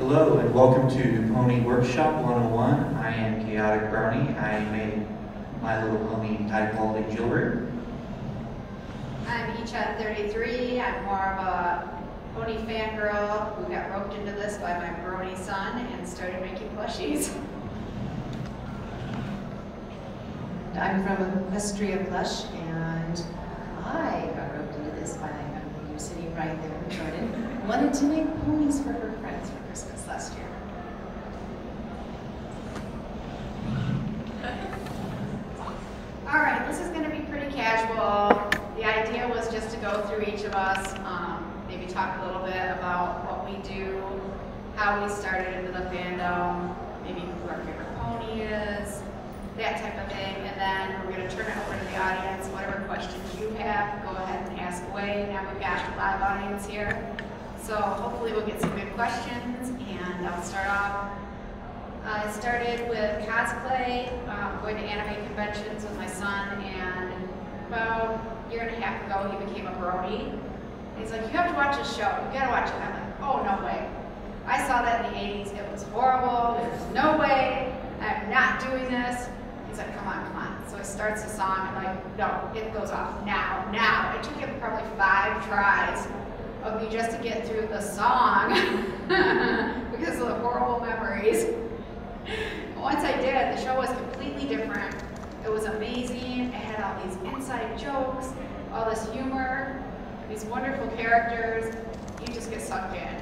Hello and welcome to Pony Workshop 101. I am Chaotic Brownie. I made My Little Pony high quality jewelry. I'm Echat33. I'm more of a pony fangirl who got roped into this by my brony son and started making plushies. I'm from Equestria Plush, and I got roped into this by my friend who's sitting right there, Jordan. Wanted to make ponies for her friends for Christmas last year. All right, this is going to be pretty casual. The idea was just to go through each of us, maybe talk a little bit about what we do, how we started into the fandom, maybe who our favorite pony is, that type of thing, and then we're going to turn it over to the audience. Whatever questions you have, go ahead and ask away. Now we've got a live audience here, so hopefully we'll get some good questions, and I'll start off. I started with cosplay, going to anime conventions with my son, and about a year and a half ago he became a brony. He's like, you have to watch this show, you gotta watch it. I'm like, oh, no way. I saw that in the 80s, it was horrible, there's no way, I'm not doing this. He's like, come on, come on. So he starts the song, and like, no, it goes off now, now. It took him probably 5 tries of me just to get through the song because of the horrible memories. Once I did, the show was completely different. It was amazing. It had all these inside jokes, all this humor, these wonderful characters. You just get sucked in.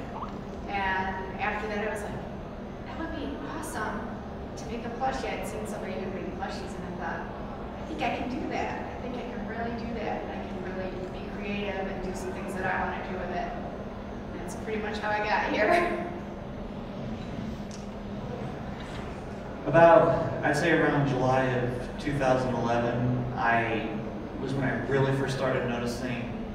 And after that, I was like, that would be awesome to make a plushie. I'd seen somebody who made plushies, and I thought, I think I can do that. I think I can really do that. And I can really be creative and do some things that I want to do with it. And that's pretty much how I got here. I'd say around July of 2011, was when I really first started noticing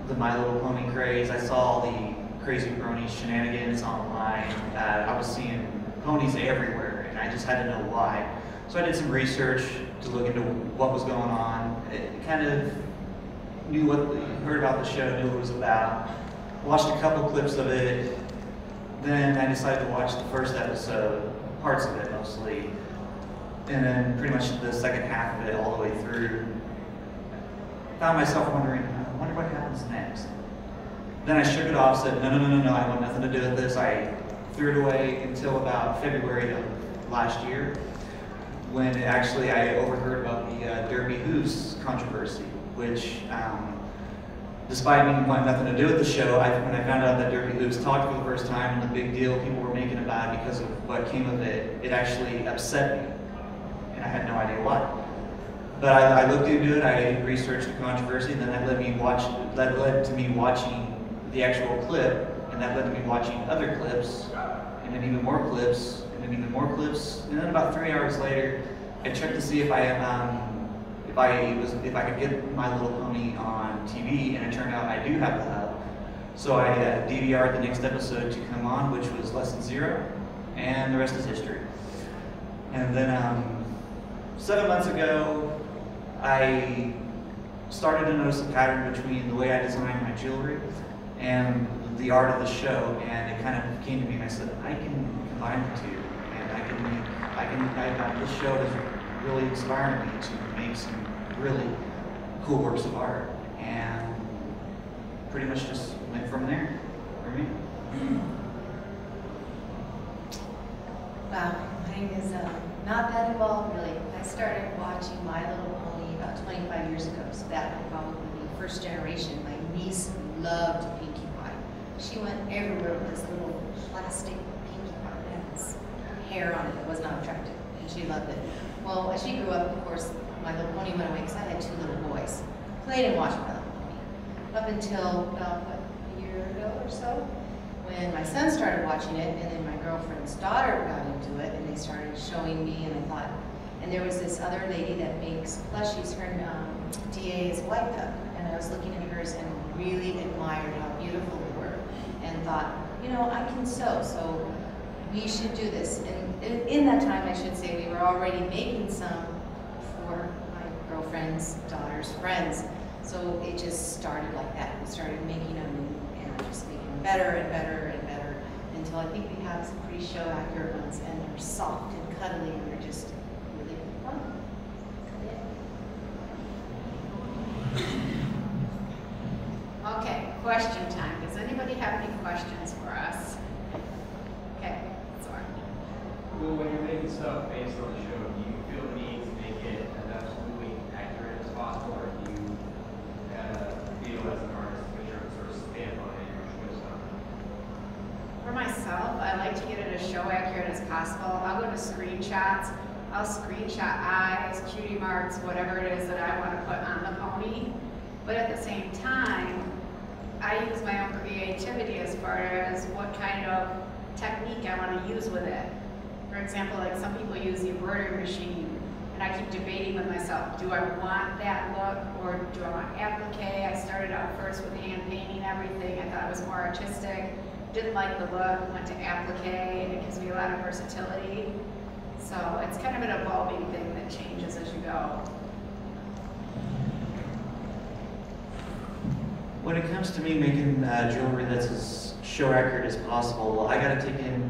the My Little Pony craze. I saw the crazy brony shenanigans online. I was seeing ponies everywhere, and I just had to know why. So I did some research to look into what was going on. It kind of heard about the show, knew what it was about. Watched a couple clips of it. Then I decided to watch the first episode. Parts of it mostly, and then pretty much the second half of it all the way through. Found myself wondering, I wonder what happens next. Then I shook it off, said, no, I want nothing to do with this. I threw it away until about February of last year, when actually I overheard about the Derby Hooves controversy, which despite me wanting nothing to do with the show, when I found out that Derby Hooves talked for the first time and the big deal people were making about it because of what came of it, it actually upset me, and I had no idea why. But I looked into it, I researched the controversy, and then that led to me watching the actual clip, and that led to me watching other clips, and then even more clips, and then even more clips, and then about 3 hours later, I checked to see if I could get My Little Pony on TV, and it turned out I do have the hub. So I DVR'd the next episode to come on, which was Lesson 0, and the rest is history. And then 7 months ago, I started to notice a pattern between the way I design my jewelry and the art of the show, and it kind of came to me, and I said, I can combine the two, and this show is really inspiring me to make some really cool works of art, and pretty much just went from there for me. Wow, mine is not that involved really. I started watching My Little Pony about 25 years ago, so that would probably be first generation. My niece loved Pinkie Pie. She went everywhere with this little plastic Pinkie Pie that had this hair on it that was not attractive, and she loved it. Well, as she grew up, of course, My Little Pony went away because I had 2 little boys. Played and watched My Little Pony up until about a year ago or so, when my son started watching it, and then my girlfriend's daughter got into it, and they started showing me, and I thought, and there was this other lady that makes plushies. Her DA is White Duck, and I was looking at hers and really admired how beautiful they were, and thought, you know, I can sew, so we should do this. And in that time, I should say, we were already making some for my girlfriend's daughter's friends. So it just started like that. We started making them and just making them better and better and better. And until I think we have some pretty show accurate ones, and they're soft and cuddly, and they're just really fun. Okay, question time. Does anybody have any questions for us? Okay, sorry. Well, when you're making stuff based on the show, do you feel the need to make it as absolutely accurate as possible, or do you feel as an artist that you're sort of stamp on it or twist on it? For myself, I like to get it as show accurate as possible. I'll go to screenshots. I'll screenshot eyes, cutie marks, whatever it is that I want to put on the pony. But at the same time, I use my own creativity as far as what kind of technique I want to use with it. For example, like some people use the embroidery machine, and I keep debating with myself, do I want that look or do I want applique? I started out first with hand painting everything. I thought it was more artistic. Didn't like the look, went to applique, and it gives me a lot of versatility. So it's kind of an evolving thing that changes as you go. When it comes to me making jewelry that's as show accurate as possible, I gotta take in,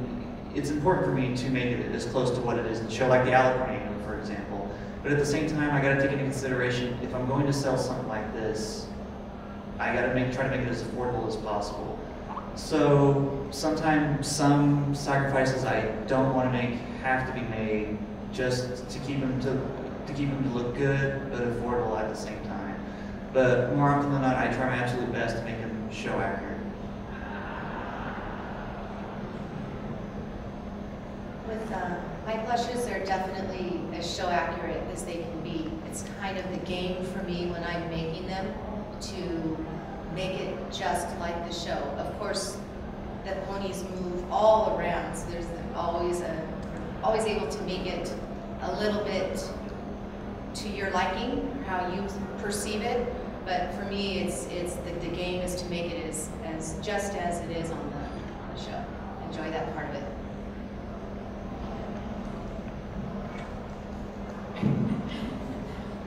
it's important for me to make it as close to what it is in the show, like the Alicorn, for example. But at the same time, I gotta take into consideration, if I'm going to sell something like this, I gotta try to make it as affordable as possible. So sometimes some sacrifices I don't want to make have to be made just to keep them to look good but affordable at the same time. But more often than not, I try my absolute best to make them show accurate. With my plushes, they're definitely as show accurate as they can be. It's kind of the game for me when I'm making them to make it just like the show. Of course, the ponies move all around, so there's always able to make it a little bit to your liking, how you perceive it. But for me, it's the game is to make it as just as it is on the show. Enjoy that part of it.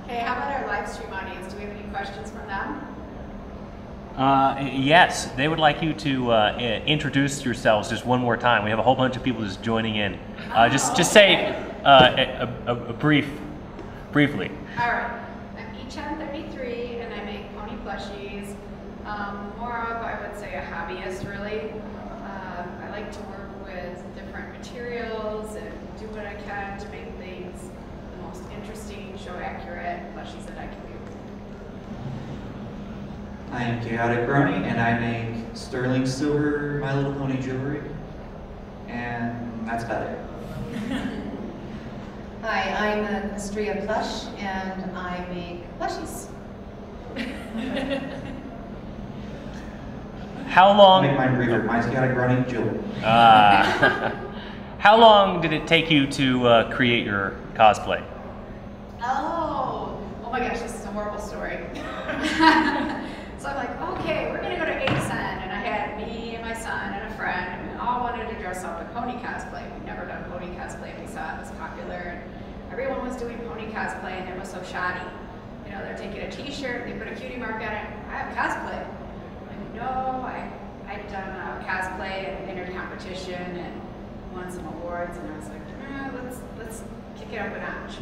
Okay, how about our live stream audience? Do we have any questions from them? Yes, they would like you to introduce yourselves just one more time. We have a whole bunch of people just joining in. Just say briefly. All right. I'm Echan33, and I make pony plushies. More of, I would say, a hobbyist, really. I like to work with different materials and do what I can to make things the most interesting, show accurate plushies that I can do. I am Chaotic Brony, and I make sterling silver My Little Pony jewelry, and that's about it. Hi, I'm Astria Plush, and I make plushies. How long? Make mine briefer. Mine's Chaotic Brony jewelry. How long did it take you to create your cosplay? Oh my gosh, this is a horrible story. So I'm like, okay, we're gonna go to ASEN, and I had me and my son and a friend, and we all wanted to dress up in pony cosplay. We'd never done pony cosplay, and we saw it was popular, and everyone was doing pony cosplay, and it was so shoddy. You know, they're taking a t-shirt, they put a cutie mark on it, I have cosplay. And no, I'd done a cosplay and entered competition and won some awards, and I was like, let's kick it up a notch.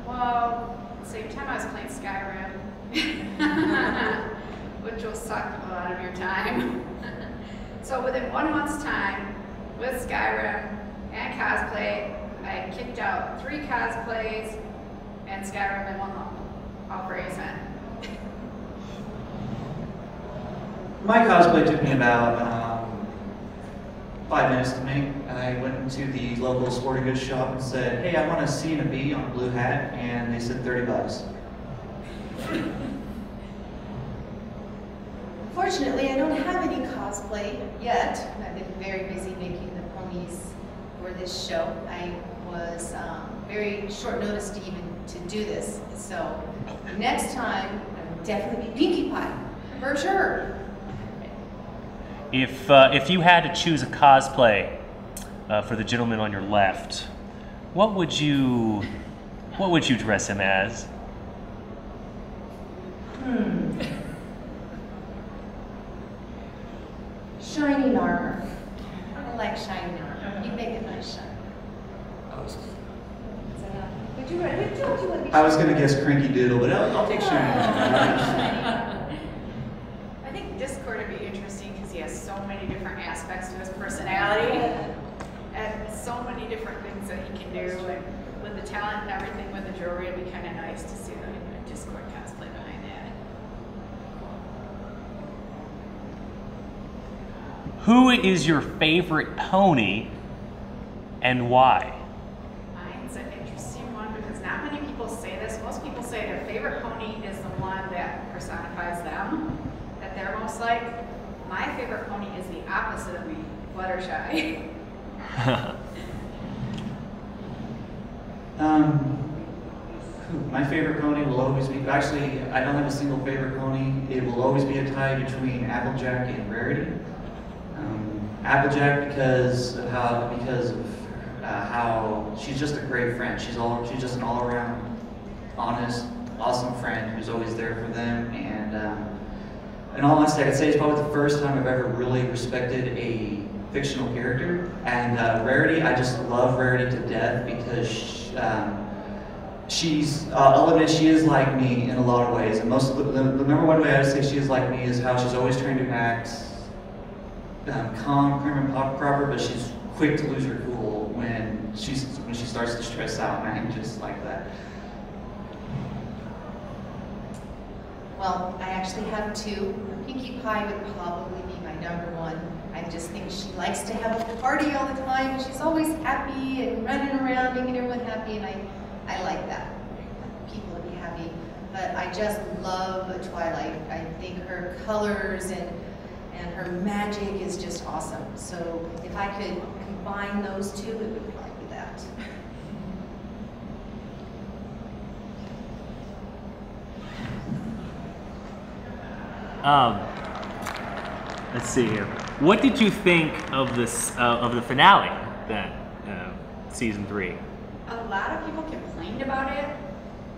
Well, at the same time I was playing Skyrim, which will suck a lot of your time. So within 1 month's time, with Skyrim and cosplay, I kicked out 3 cosplays and Skyrim in 1 month, all for ASEN. My cosplay took me about 5 minutes to make. I went into the local sporting goods shop and said, hey, I want a C and a B on a blue hat, and they said $30. Fortunately, I don't have any cosplay yet. I've been very busy making the ponies for this show. I was very short notice to do this. So next time, I will definitely be Pinkie Pie, for sure. If you had to choose a cosplay for the gentleman on your left, what would you dress him as? Shining armor. don't like shiny armor. You make it nice shiny. I was going to guess Cranky Doodle, but I'll take shiny. I think Discord would be interesting because he has so many different aspects to his personality and so many different things that he can do. And with the talent and everything with the jewelry, it'd be kind of nice to see the Discord cosplay behind that. Who is your favorite pony and why? Mine's an interesting one because not many people say this. Most people say their favorite pony is the one that personifies them, that they're most like. My favorite pony is the opposite of me, Fluttershy. My favorite pony will always be, actually, I don't have a single favorite pony. It will always be a tie between Applejack and Rarity. Applejack because of how she's just a great friend. She's just an all-around, honest, awesome friend who's always there for them. And in all honesty, I could say it's probably the first time I've ever really respected a fictional character. And Rarity, I just love Rarity to death because I'll admit she is like me in a lot of ways. And the number one way I would say she is like me is how she's always trying to act calm, prim, and proper, but she's quick to lose her cool when she starts to stress out, and I'm just like that. Well, I actually have two. Pinkie Pie would probably be my number one. I just think she likes to have a party all the time. She's always happy and running around, making everyone happy, and I like that. People to be happy. But I just love Twilight. I think her colors and her magic is just awesome. So if I could combine those two, it would probably be that. Let's see here. What did you think of this of the finale, then season 3? A lot of people complained about it.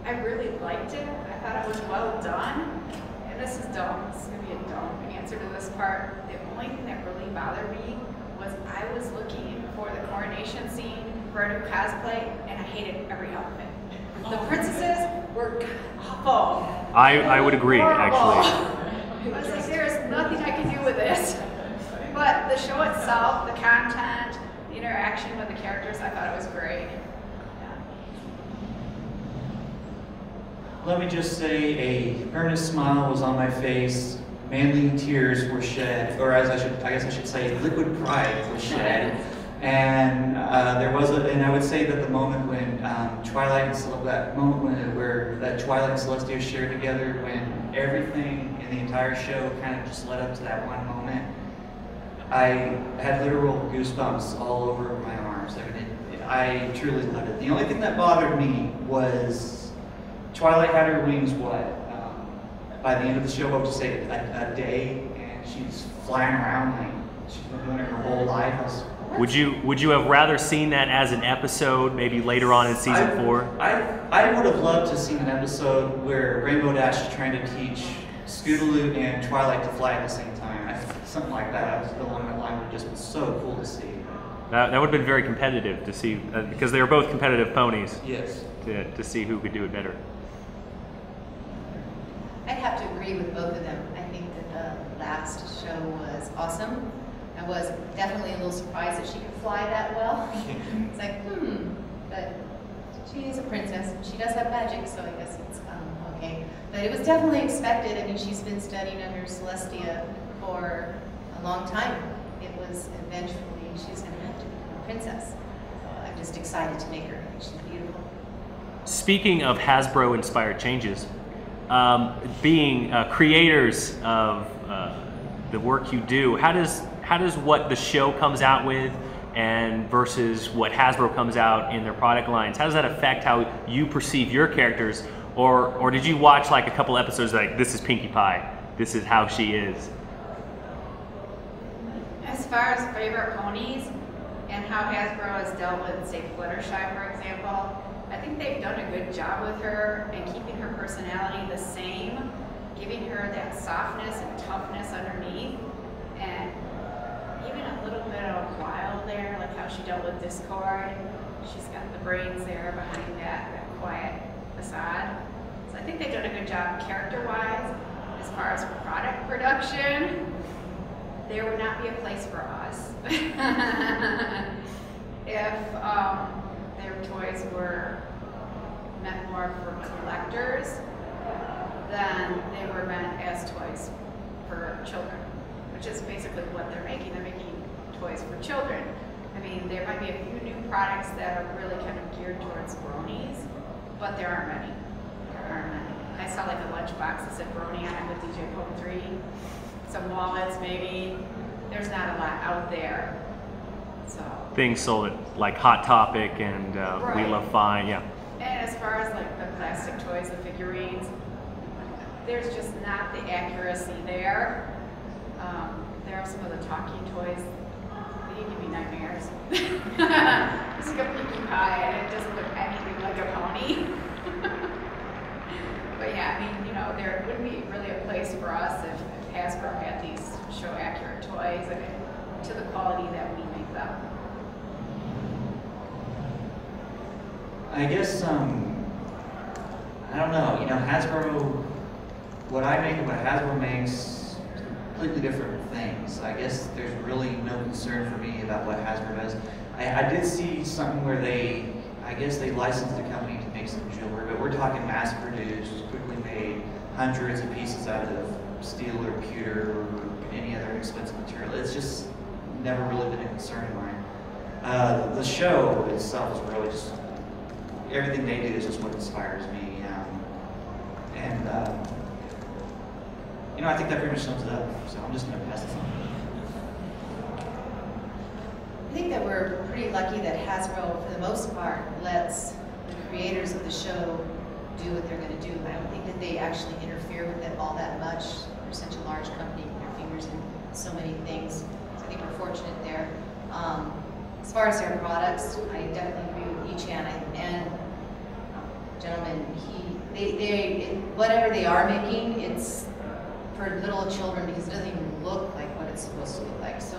I really liked it. I thought it was well done. And this is dumb. This is going to be a dumb answer to this part. The only thing that really bothered me was I was looking for the coronation scene for a new cosplay, and I hated every outfit. The princesses were awful. I would agree, Horrible. actually. I was like, there is nothing I can do with this. But the show itself, the content, the interaction with the characters, I thought it was great. Let me just say a earnest smile was on my face, manly tears were shed, or I guess I should say liquid pride was shed. And and I would say that the moment when Twilight and Celestia shared together, when everything in the entire show kind of just led up to that one moment, I had literal goosebumps all over my arms. I truly loved it. The only thing that bothered me was Twilight had her wings, by the end of the show, what would you say, a day, and she's flying around like she's been doing it her whole life. Would you have rather seen that as an episode, maybe later on in season 4? I would have loved to see an episode where Rainbow Dash is trying to teach Scootaloo and Twilight to fly at the same time. Something like that. Along that line would have just been so cool to see. That would have been very competitive to see, because they were both competitive ponies. Yes. To see who could do it better. I'd have to agree with both of them. I think that the last show was awesome. I was definitely a little surprised that she could fly that well. It's like, but she is a princess. She does have magic, so I guess it's okay. But it was definitely expected. I mean, she's been studying under Celestia for a long time. It was eventually she's going to have to become a princess. So I'm just excited to make her. I think she's beautiful. Speaking of Hasbro-inspired changes, being creators of the work you do, how does what the show comes out with and versus what Hasbro comes out in their product lines, how does that affect how you perceive your characters? Or did you watch like a couple episodes like, this is Pinkie Pie, this is how she is? As far as favorite ponies and how Hasbro has dealt with, say, Fluttershy, for example, I think they've done a good job with her and keeping her personality the same, giving her that softness and toughness underneath, and even a little bit of wild there, like how she dealt with discord. She's got the brains there behind that quiet facade. So I think they've done a good job character-wise. As far as product production, there would not be a place for us if their toys were meant more for collectors than they were meant as toys for children, which is basically what they're making. They're making toys for children. I mean, there might be a few new products that are really kind of geared towards bronies, but there aren't many. There aren't many. I saw like a lunchbox that said brony on it with DJ Pope 3, some wallets maybe. There's not a lot out there. So Things sold at like Hot Topic and We Right. Love Fine, yeah. And as far as like the plastic toys, the figurines, there's just not the accuracy there. There are some of the talking toys. They give me nightmares. It's like a Pinkie Pie, and it doesn't look anything like a pony. But yeah, I mean, you know, there wouldn't be really a place for us if Hasbro had these show accurate toys and to the quality that we make them. I guess, I don't know, you know, Hasbro, what I make and what Hasbro makes, completely different things. I guess there's really no concern for me about what Hasbro does. I did see something where I guess they licensed the company to make some jewelry, but we're talking mass produced, quickly made, hundreds of pieces out of steel or pewter or any other expensive material. It's just never really been a concern of mine. The show itself is really just, everything they do is just what inspires me. You know, I think that pretty much sums it up, so I'm just going to pass this on. I think that we're pretty lucky that Hasbro, for the most part, lets the creators of the show do what they're going to do. I don't think that they actually interfere with it all that much. They're such a large company with their fingers in so many things. So I think we're fortunate there. As far as their products, I definitely agree with Ichan and gentleman. Whatever they are making, it's for little children because it doesn't even look like what it's supposed to look like. So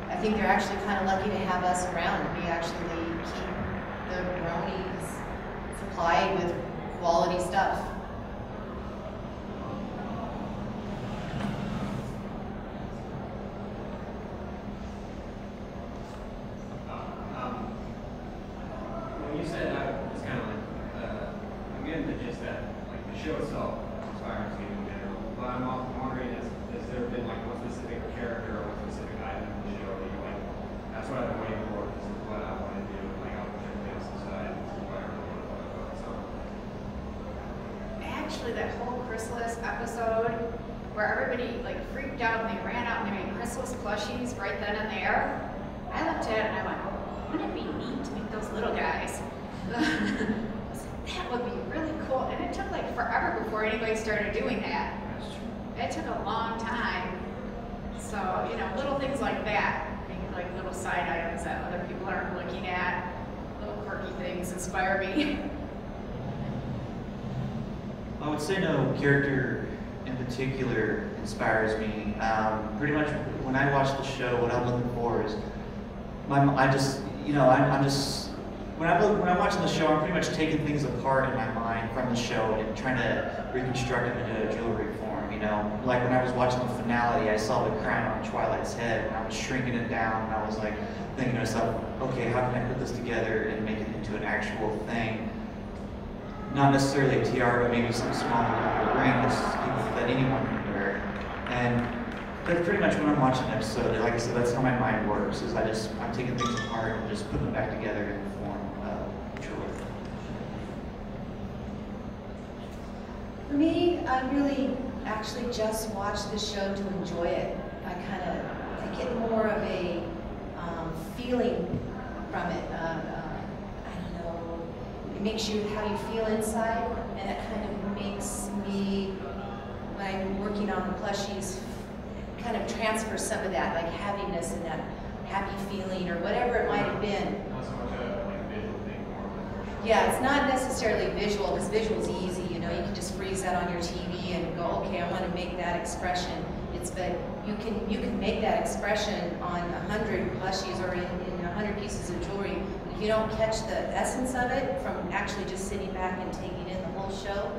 I think they're actually kind of lucky to have us around. We actually keep the bronies supplied with quality stuff. When you said that, it's kind of like, I'm getting the gist that, like, the show itself inspires you in general. But I'm wondering, has there been, like, one specific character or one specific item in the show that you're like, that's what I've been waiting for, this is what I want to do, like, I'll check this aside, this is what I really want to talk about. So, Actually, that whole Chrysalis episode where everybody like freaked out and they ran out and they made Chrysalis plushies right then and there, I looked at it and I went, wouldn't it be neat to make those little guys? That would be really cool. And it took like forever before anybody started doing that. It took a long time. So, you know, little things like that, maybe like little side items that other people aren't looking at, little quirky things inspire me. I would say no character in particular inspires me. Pretty much when I watch the show, what I'm looking for is, when I'm watching the show, I'm pretty much taking things apart in my mind from the show and trying to reconstruct them into a jewelry form, you know? Like when I was watching the finale, I saw the crown on Twilight's head and I was shrinking it down and I was like thinking to myself, okay, how can I put this together and make it into an actual thing? Not necessarily a tiara, but maybe some small ring that anyone can wear. And that's pretty much when I'm watching an episode. Like I said, that's how my mind works, is I'm taking things apart and just putting them back together in the form of jewelry. For me, I really actually just watch the show to enjoy it. I get more of a feeling from it. I don't know, it makes you how you feel inside, and it kind of makes me, when I'm working on the plushies, kind of transfer some of that, like happiness and that happy feeling or whatever it might have been. not so much a like visual thing, more of a emotional. Yeah, it's not necessarily visual, because visual is easy, you know, you can just freeze that on your TV and go, okay, I want to make that expression. But you can make that expression on 100 plushies or in 100 pieces of jewelry. If you don't catch the essence of it from actually just sitting back and taking in the whole show,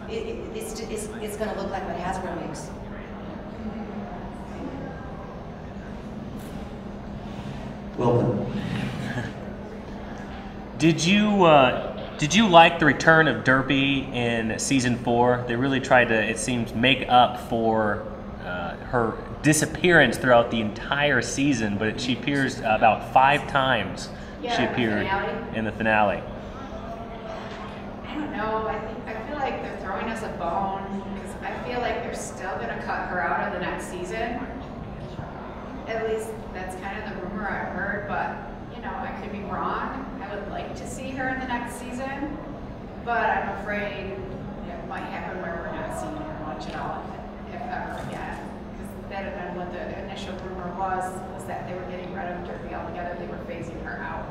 it's going to look like what Hasbro makes. Well done. Did you like the return of Derpy in season 4? They really tried to, it seems, make up for her disappearance throughout the entire season, but she appears about 5 times. Yeah, she appeared in the finale. I don't know. I feel like they're throwing us a bone because I feel like they're still going to cut her out of the next season. At least that's kind of the rumor I've heard, but you know, I could be wrong. I would like to see her in the next season, but I'm afraid it might happen where we're not seeing her much at all, if ever again. Because that had been what the initial rumor was that they were getting rid of Derpy altogether. They were phasing her out.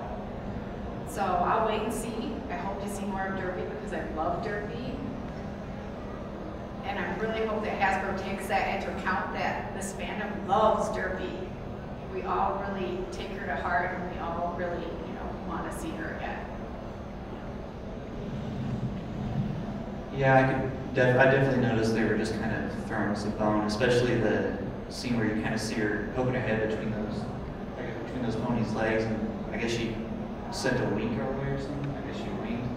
So I'll wait and see. I hope to see more of Derpy because I love Derpy. And I really hope that Hasbro takes that into account, that this fandom loves Derpy. We all really take her to heart, and we all really, you know, want to see her again. Yeah, I definitely noticed they were just kind of throwing us a bone, especially the scene where you kind of see her poking her head between those ponies' legs, and I guess she sent a wink our way or something. I guess she winked.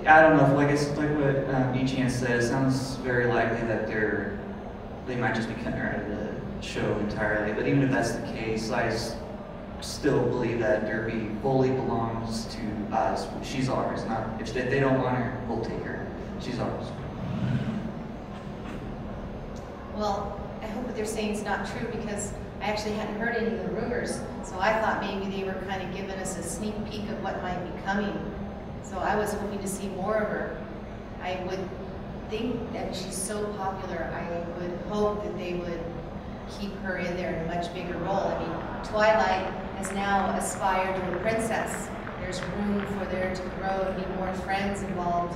I don't know, like what Nichan said, it sounds very likely that they might just be cutting her out of the show entirely. But even if that's the case, I still believe that Derpy fully belongs to us. She's ours. Not if they don't want her, we'll take her. She's ours. Well, I hope what they're saying is not true because I actually hadn't heard any of the rumors. So I thought maybe they were kind of giving us a sneak peek of what might be coming. So I was hoping to see more of her. I would think that she's so popular, I would hope that they would keep her in there in a much bigger role. I mean, Twilight has now aspired to a princess. There's room for there to grow and be more friends involved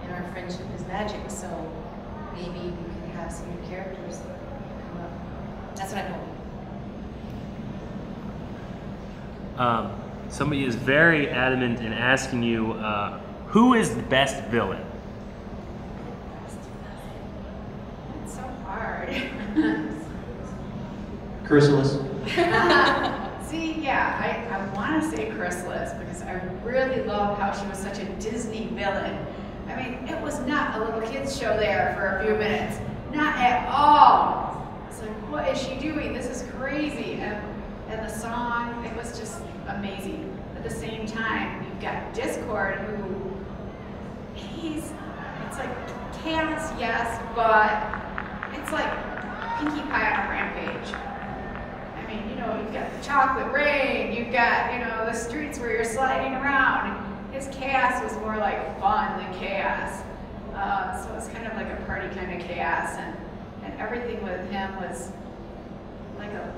in Our Friendship is Magic. So maybe we could have some new characters come up. That's what I'm hoping. Somebody is very adamant in asking you, who is the best villain? It's so hard. Chrysalis. See, yeah, I want to say Chrysalis because I really love how she was such a Disney villain. I mean, it was not a little kids show there for a few minutes. Not at all. It's like, what is she doing? This is crazy. And the song, it was just amazing. At the same time, you've got Discord who, it's like chaos, yes, but it's like Pinkie Pie on a rampage. I mean, you know, you've got the chocolate rain, you've got, you know, the streets where you're sliding around. His chaos was more like fun than chaos. So it's kind of like a party kind of chaos, and everything with him was like a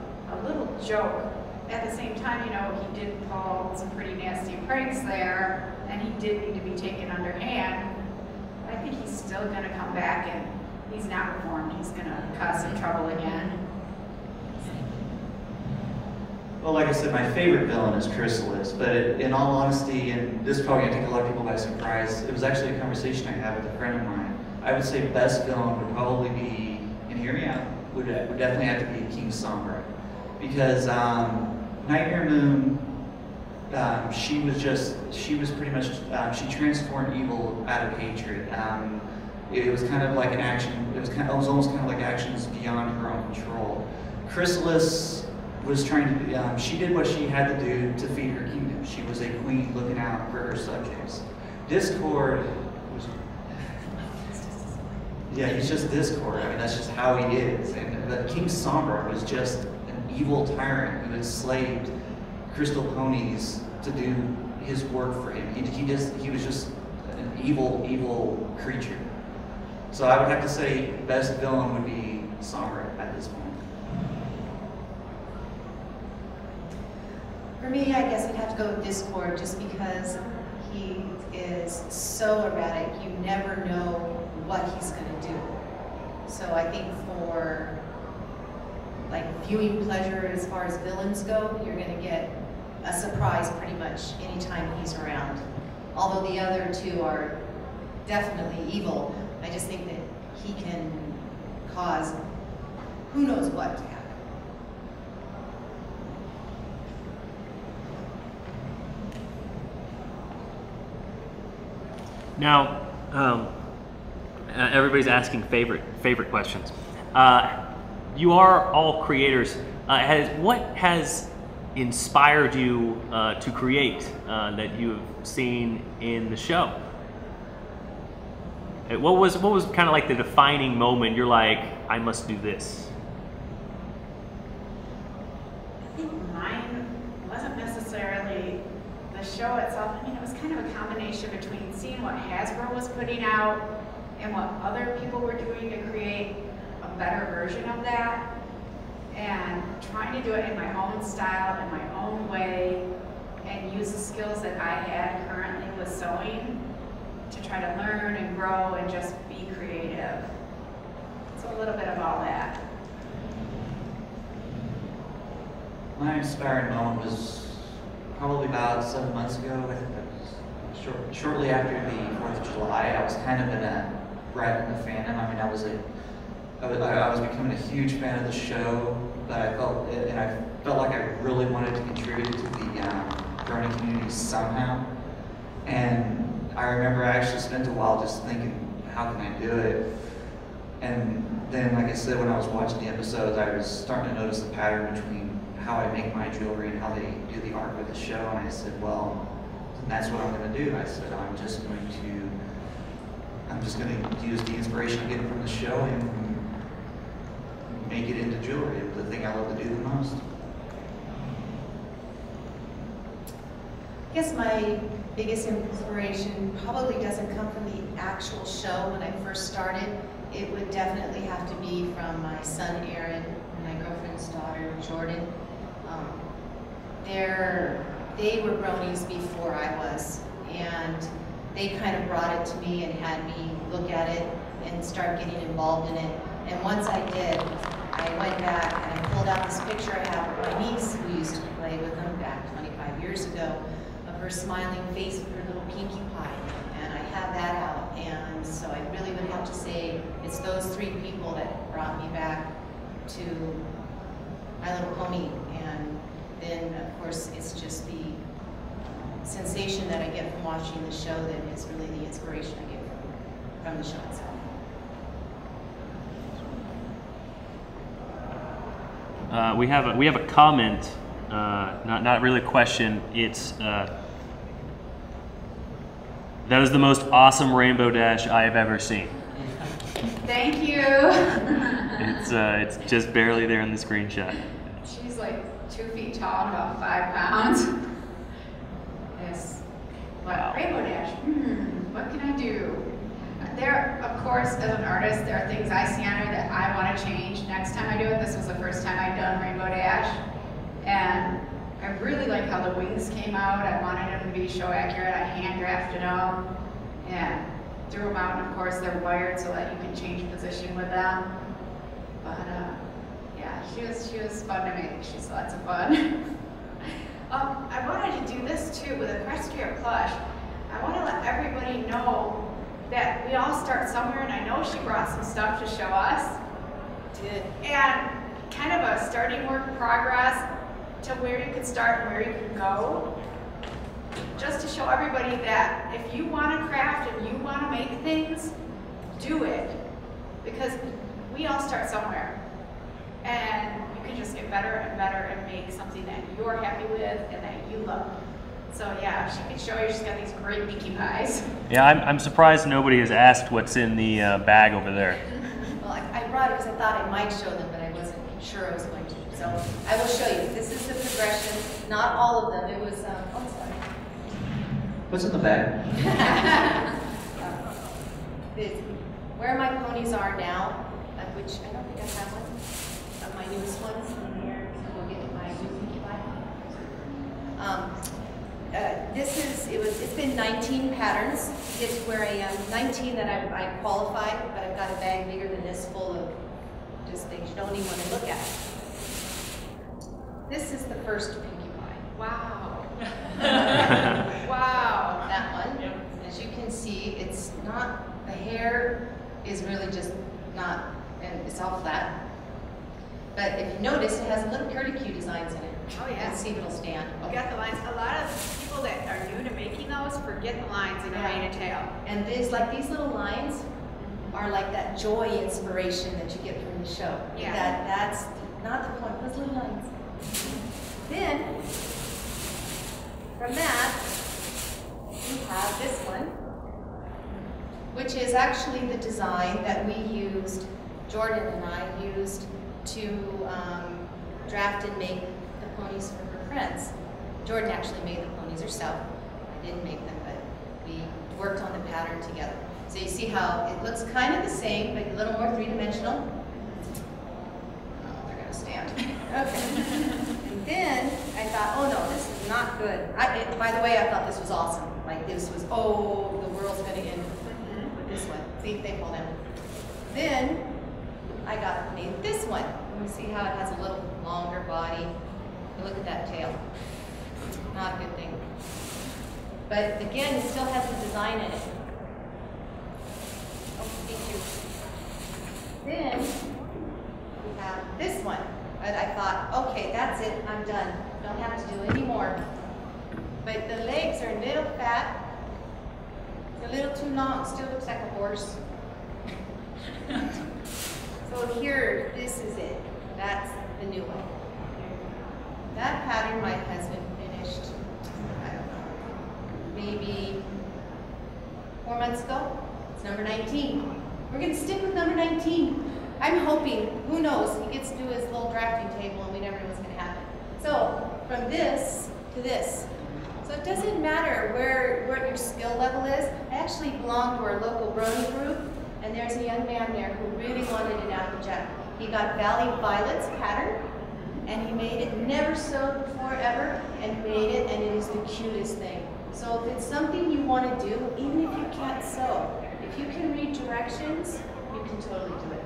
little joke. At the same time, you know, he did pull some pretty nasty pranks there, and he did need to be taken underhand. I think he's still going to come back, and he's not reformed. He's going to cause some trouble again. Well, like I said, my favorite villain is Chrysalis, but in all honesty, and this is probably going to take a lot of people by surprise, it was actually a conversation I had with a friend of mine. I would say best villain would probably be, and hear me out, would definitely have to be King Sombra. Because Nightmare Moon, she was pretty much, she transformed evil out of hatred. It was kind of like an action, it was almost kind of like actions beyond her own control. Chrysalis was trying to, she did what she had to do to feed her kingdom. She was a queen looking out for her subjects. Discord was, yeah, he's just Discord. I mean, that's just how he is. And but King Sombra was just an evil tyrant who enslaved crystal ponies to do his work for him. He was just an evil creature. So I would have to say best villain would be Sombra at this point. For me, I guess I'd have to go with Discord just because he is so erratic. You never know what he's going to do. So I think for like viewing pleasure as far as villains go, you're gonna get a surprise pretty much anytime he's around. Although the other two are definitely evil, I just think that he can cause who knows what to happen. Now, everybody's asking favorite questions. You are all creators. What has inspired you to create that you've seen in the show? What was kind of like the defining moment? You're like, I must do this. I think mine wasn't necessarily the show itself. I mean, it was kind of a combination between seeing what Hasbro was putting out and what other people were doing to create a better version of that, and trying to do it in my own style, in my own way, and use the skills that I had currently with sewing to try to learn and grow and just be creative. So a little bit of all that. My inspiring moment was probably about 7 months ago. I think that was shortly after the 4th of July. I was kind of in a right in the fandom. I mean, I was becoming a huge fan of the show, but I felt like I really wanted to contribute to the brony community somehow. And I remember I actually spent a while just thinking, how can I do it? And then, like I said, when I was watching the episodes, I was starting to notice the pattern between how I make my jewelry and how they do the art with the show. And I said, well, that's what I'm going to do. I said, I'm just going to use the inspiration I get from the show and make it into jewelry. It's the thing I love to do the most. I guess my biggest inspiration probably doesn't come from the actual show when I first started. It would definitely have to be from my son Aaron and my girlfriend's daughter Jordan. They were bronies before I was, and they kind of brought it to me and had me look at it and start getting involved in it. And once I did, I went back and I pulled out this picture I have of my niece who used to play with them back 25 years ago, of her smiling face with her little pinkie pie. And I have that out, and so I really would have to say it's those three people that brought me back to My Little Pony. And then, of course, it's just the sensation that I get from watching the show that is really the inspiration I get from the show itself. We have a comment, not really a question. It's that is the most awesome rainbow dash I have ever seen. Thank you. It's just barely there in the screenshot. She's like 2 feet tall and about 5 pounds. Yes. But Rainbow Dash, what can I do? There, of course, as an artist, there are things I see on her that I want to change next time I do it. This was the first time I'd done Rainbow Dash. And I really like how the wings came out. I wanted them to be show accurate. I hand drafted them and threw them out. And of course, they're wired so that you can change position with them. But yeah, she was fun to make. She's lots of fun. I wanted to do this too with Equestria Plush. I want to let everybody know that we all start somewhere, and I know she brought some stuff to show us. Did. And kind of a starting work in progress to where you could start and where you could go. Just to show everybody that if you want to craft and you want to make things, do it. Because we all start somewhere. And you can just get better and better and make something that you're happy with and that you love. So yeah, she can show you, she's got these great pinkie pies. Yeah, I'm surprised nobody has asked what's in the bag over there. Well, I brought it because I thought I might show them, but I wasn't sure I was going to. So I will show you. This is the progression. Not all of them. It was, oh, sorry. What's in the bag? Where my ponies are now, which I don't think I have one of my newest ones in here. So we'll get my new pinkie pie. it's been 19 patterns to get to where I am. 19 that I qualified, but I've got a bag bigger than this full of just things you don't even want to look at. This is the first Pinkie Pie. Wow. Wow. That one. Yep. As you can see, it's not, the hair is really just not, and it's all flat. But if you notice, it has little curly-Q designs in it. Oh yeah. Let's see if it'll stand. You got the lines. A lot of people that are new to making those forget the lines in a mane and tail. And these little lines are like that joy inspiration that you get from the show. Yeah. That's not the point, those little lines. Then, from that, we have this one, which is actually the design that we used, Jordan and I used to draft and make the ponies for her friends. Jordan actually made the ponies herself. I didn't make them, but we worked on the pattern together. So you see how it looks kind of the same, but a little more three-dimensional. Oh, they're gonna stand. Okay. And then I thought, oh no, this is not good. By the way, I thought this was awesome. Like this was, oh, the world's gonna end with this one. See if they fall down. Then I made this one. You see how it has a little longer body. Look at that tail. Not a good thing. But again, it still has the design in it. Oh, thank you. Then we have this one. But I thought, okay, that's it. I'm done. Don't have to do any more. But the legs are a little fat. It's a little too long. It still looks like a horse. So here, this is it. That's the new one. That pattern my husband finished, I don't know, maybe 4 months ago. It's number 19. We're going to stick with number 19. I'm hoping, who knows, he gets to do his little drafting table and we never know what's going to happen. So from this to this. So it doesn't matter where your skill level is. I actually belong to our local brony group, and there's a young man there who really wanted an Applejack. He got Valley Violet's pattern, and he made it, never sewed before ever, and made it, and it is the cutest thing. So if it's something you want to do, even if you can't sew, if you can read directions, you can totally do it.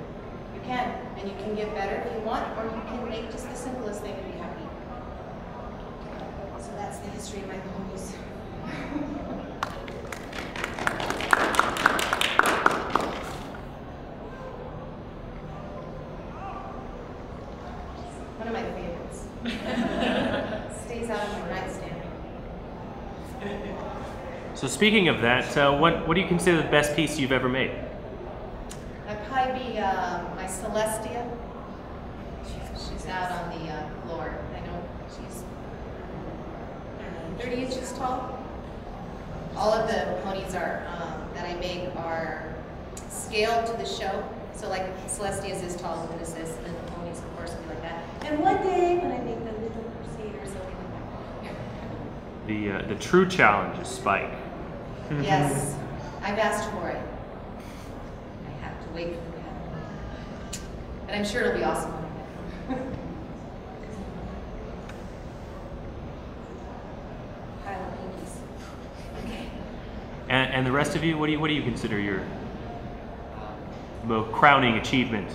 You can, and you can get better if you want, or you can make just the simplest thing and be happy. So that's the history of my ponies. One of my favorites. Stays out on my nightstand. So speaking of that, what do you consider the best piece you've ever made? That'd probably be my Celestia. She's out on the floor. I know she's 30 inches tall. All of the ponies are that I make are scaled to the show. So like Celestia is as tall as this is, and then the ponies, of course, will be like that. And one day when I make the little Crusaders, they'll be like that. The true challenge is Spike. Yes, I've asked for it. I have to wait for that. But I'm sure it'll be awesome. Pile of pinkies. Okay. And the rest of you, what do you consider your crowning achievement?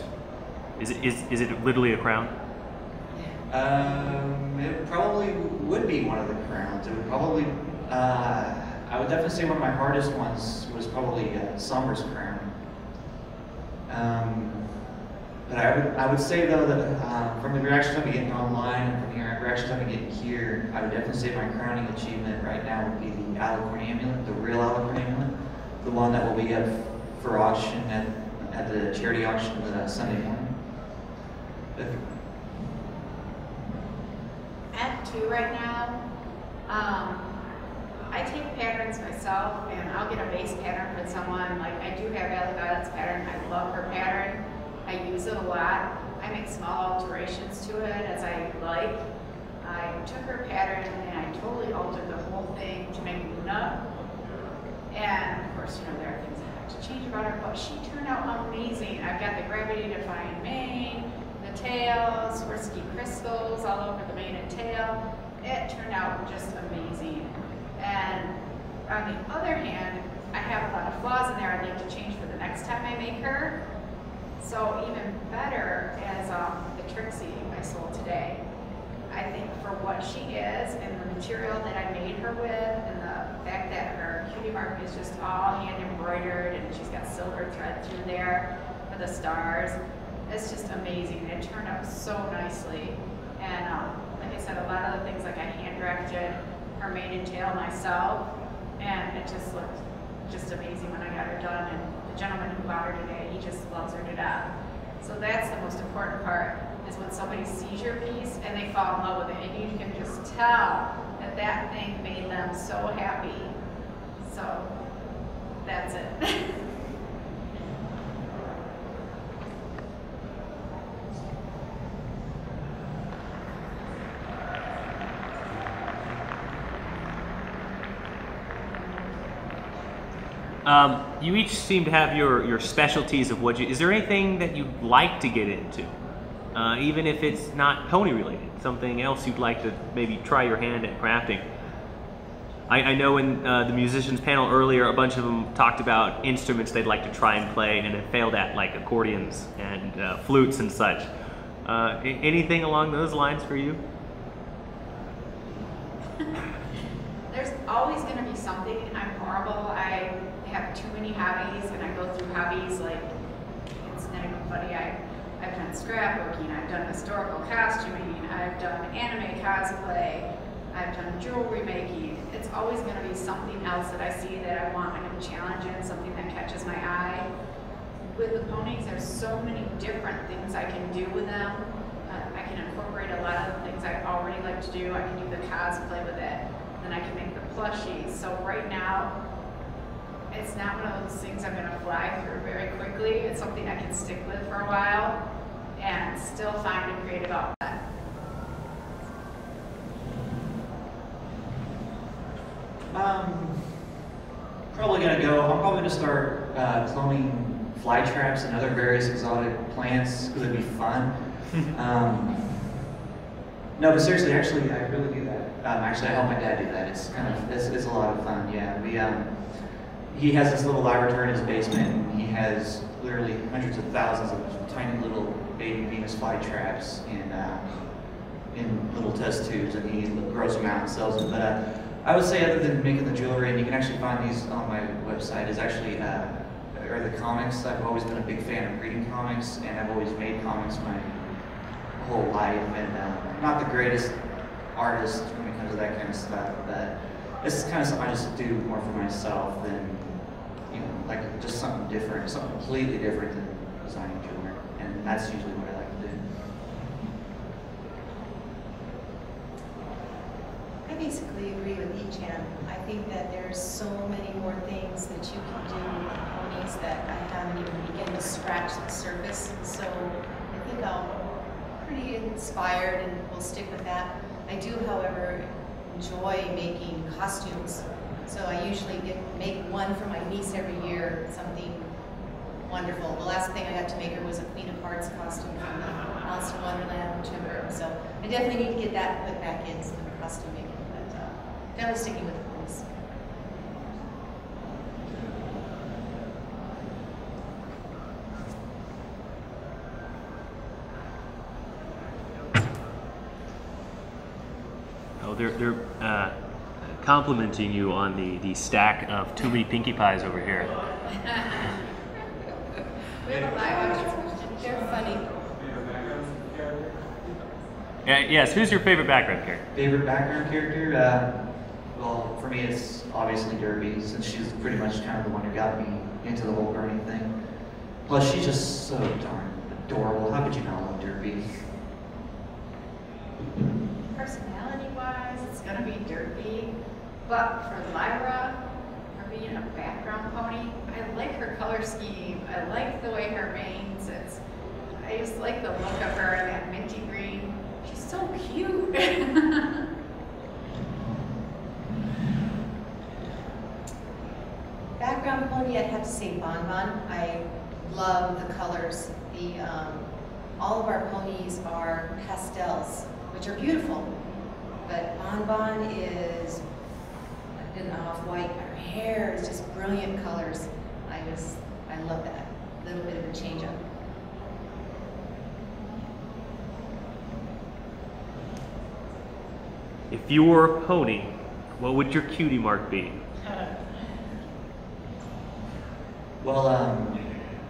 Is it literally a crown? It probably would be one of the crowns. It would probably, I would definitely say one of my hardest ones was probably Somber's crown. But I would say though that from the reactions I've been getting online and from the reactions I've been getting here, I would definitely say my crowning achievement right now would be the alicorn amulet, the real alicorn amulet, the one that will be up for auction at the charity auction Sunday morning. At 2 right now. I take patterns myself, and I'll get a base pattern from someone. Like I do have Valley Violet's pattern. I love her pattern. I use it a lot. I make small alterations to it as I like. I took her pattern and I totally altered the whole thing to make it up. And of course, you know, there are things I have to change about her, but she turned out amazing. I've got the gravity-defying mane, the tails, Swarovski crystals all over the mane and tail. It turned out just amazing. And on the other hand, I have a lot of flaws in there I'd like to change for the next time I make her. So even better as the Trixie I sold today. I think for what she is and the material that I made her with and the fact that her cutie mark is just all hand embroidered and she's got silver thread through there for the stars, it's just amazing. It turned out so nicely. And like I said, a lot of the things, like I hand drafted her mane and tail myself, and it just looked just amazing when I got her done. And the gentleman who bought her today, he just loves her to death. So that's the most important part, is when somebody sees your piece and they fall in love with it, and you can just tell that that thing made them so happy. So that's it. You each seem to have your specialties of what you, is there anything that you'd like to get into? Even if it's not pony related, something else you'd like to maybe try your hand at crafting. I know in the musicians panel earlier, a bunch of them talked about instruments they'd like to try and play and have failed at, like accordions and flutes and such. Anything along those lines for you? There's always going to be something. I'm horrible. I have too many hobbies, and I go through hobbies like, it's not even funny. I've done scrapbooking, I've done historical costuming, I've done anime cosplay, I've done jewelry making. It's always going to be something else that I see that I want a new challenge in, something that catches my eye. With the ponies, there's so many different things I can do with them. I can incorporate a lot of the things I already like to do. I can do the cosplay with it. Then I can make the plushies. So right now, it's not one of those things I'm going to fly through very quickly. It's something I can stick with for a while and still find a creative outlet. Probably going to go, I'm probably going to start cloning fly traps and other various exotic plants because it'd be fun. No, but seriously, actually, I really do that. Actually, I help my dad do that. It's kind of, it's a lot of fun, yeah. He has this little laboratory in his basement, and he has literally hundreds of thousands of tiny little baby Venus fly traps in little test tubes, and he grows them out and sells them. But I would say, other than making the jewelry, and you can actually find these on my website, is actually are the comics. I've always been a big fan of reading comics, and I've always made comics my whole life, and not the greatest artist when it comes to that kind of stuff, but it's kind of something I just do more for myself than, you know, like just something different, something completely different than designing jewelry, and that's usually what I like to do. I basically agree with Echan. I think that there's so many more things that you can do with ponies that I haven't even begun to scratch the surface. So I think I'm pretty inspired and will stick with that. I do, however, enjoy making costumes. So I usually make one for my niece every year, something wonderful. The last thing I got to make her was a Queen of Hearts costume from the Alice in Wonderland timber. So I definitely need to get that put back in some costume making, but definitely sticking with the ponies. Oh, they're complimenting you on the stack of too many Pinkie Pies over here. We have a live audience. They're funny. Yes, who's your favorite background character? Favorite background character? Well, for me, it's obviously Derby, since she's pretty much kind of the one who got me into the whole Bernie thing. Plus, she's just so darn adorable. How could you not love Derby? Personality-wise, it's going to be Derby, but for Lyra, for being a background pony, I like her color scheme. I like the way her mane sits. I just like the look of her in that minty green. She's so cute. Background pony, I'd have to say Bonbon. I love the colors. All of our ponies are pastels, which are beautiful. But Bonbon is a and off-white. Her hair is just brilliant colors. I love that. A little bit of a change up. If you were a pony, what would your cutie mark be? Well,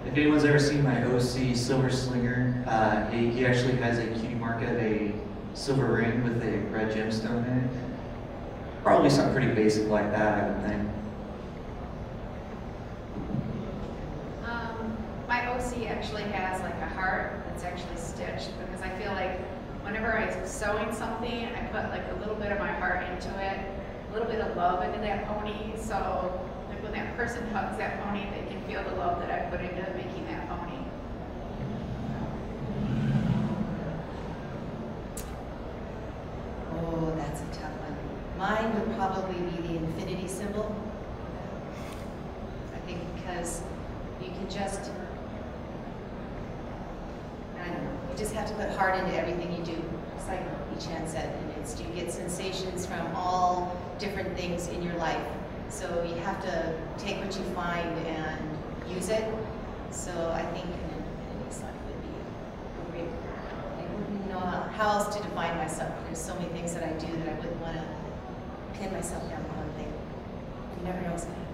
if anyone's ever seen my OC Silver Slinger, he actually has a cutie mark of a silver ring with a red gemstone in it. Probably something pretty basic like that, I would think. My OC actually has like a heart that's actually stitched, because I feel like whenever I'm sewing something, I put like a little bit of my heart into it, a little bit of love into that pony. So like when that person hugs that pony, they can feel the love that I put into making that pony. Oh, that's a tough one. Mine would probably be the infinity symbol. I think because you can just, I don't know, you just have to put heart into everything you do. It's like Echan said, and it's, you get sensations from all different things in your life. So you have to take what you find and use it. So I think an infinity sign would be a great, I wouldn't know how else to define myself. There's so many things that I do that I wouldn't want to pin myself down on one thing. You never know what's going to happen.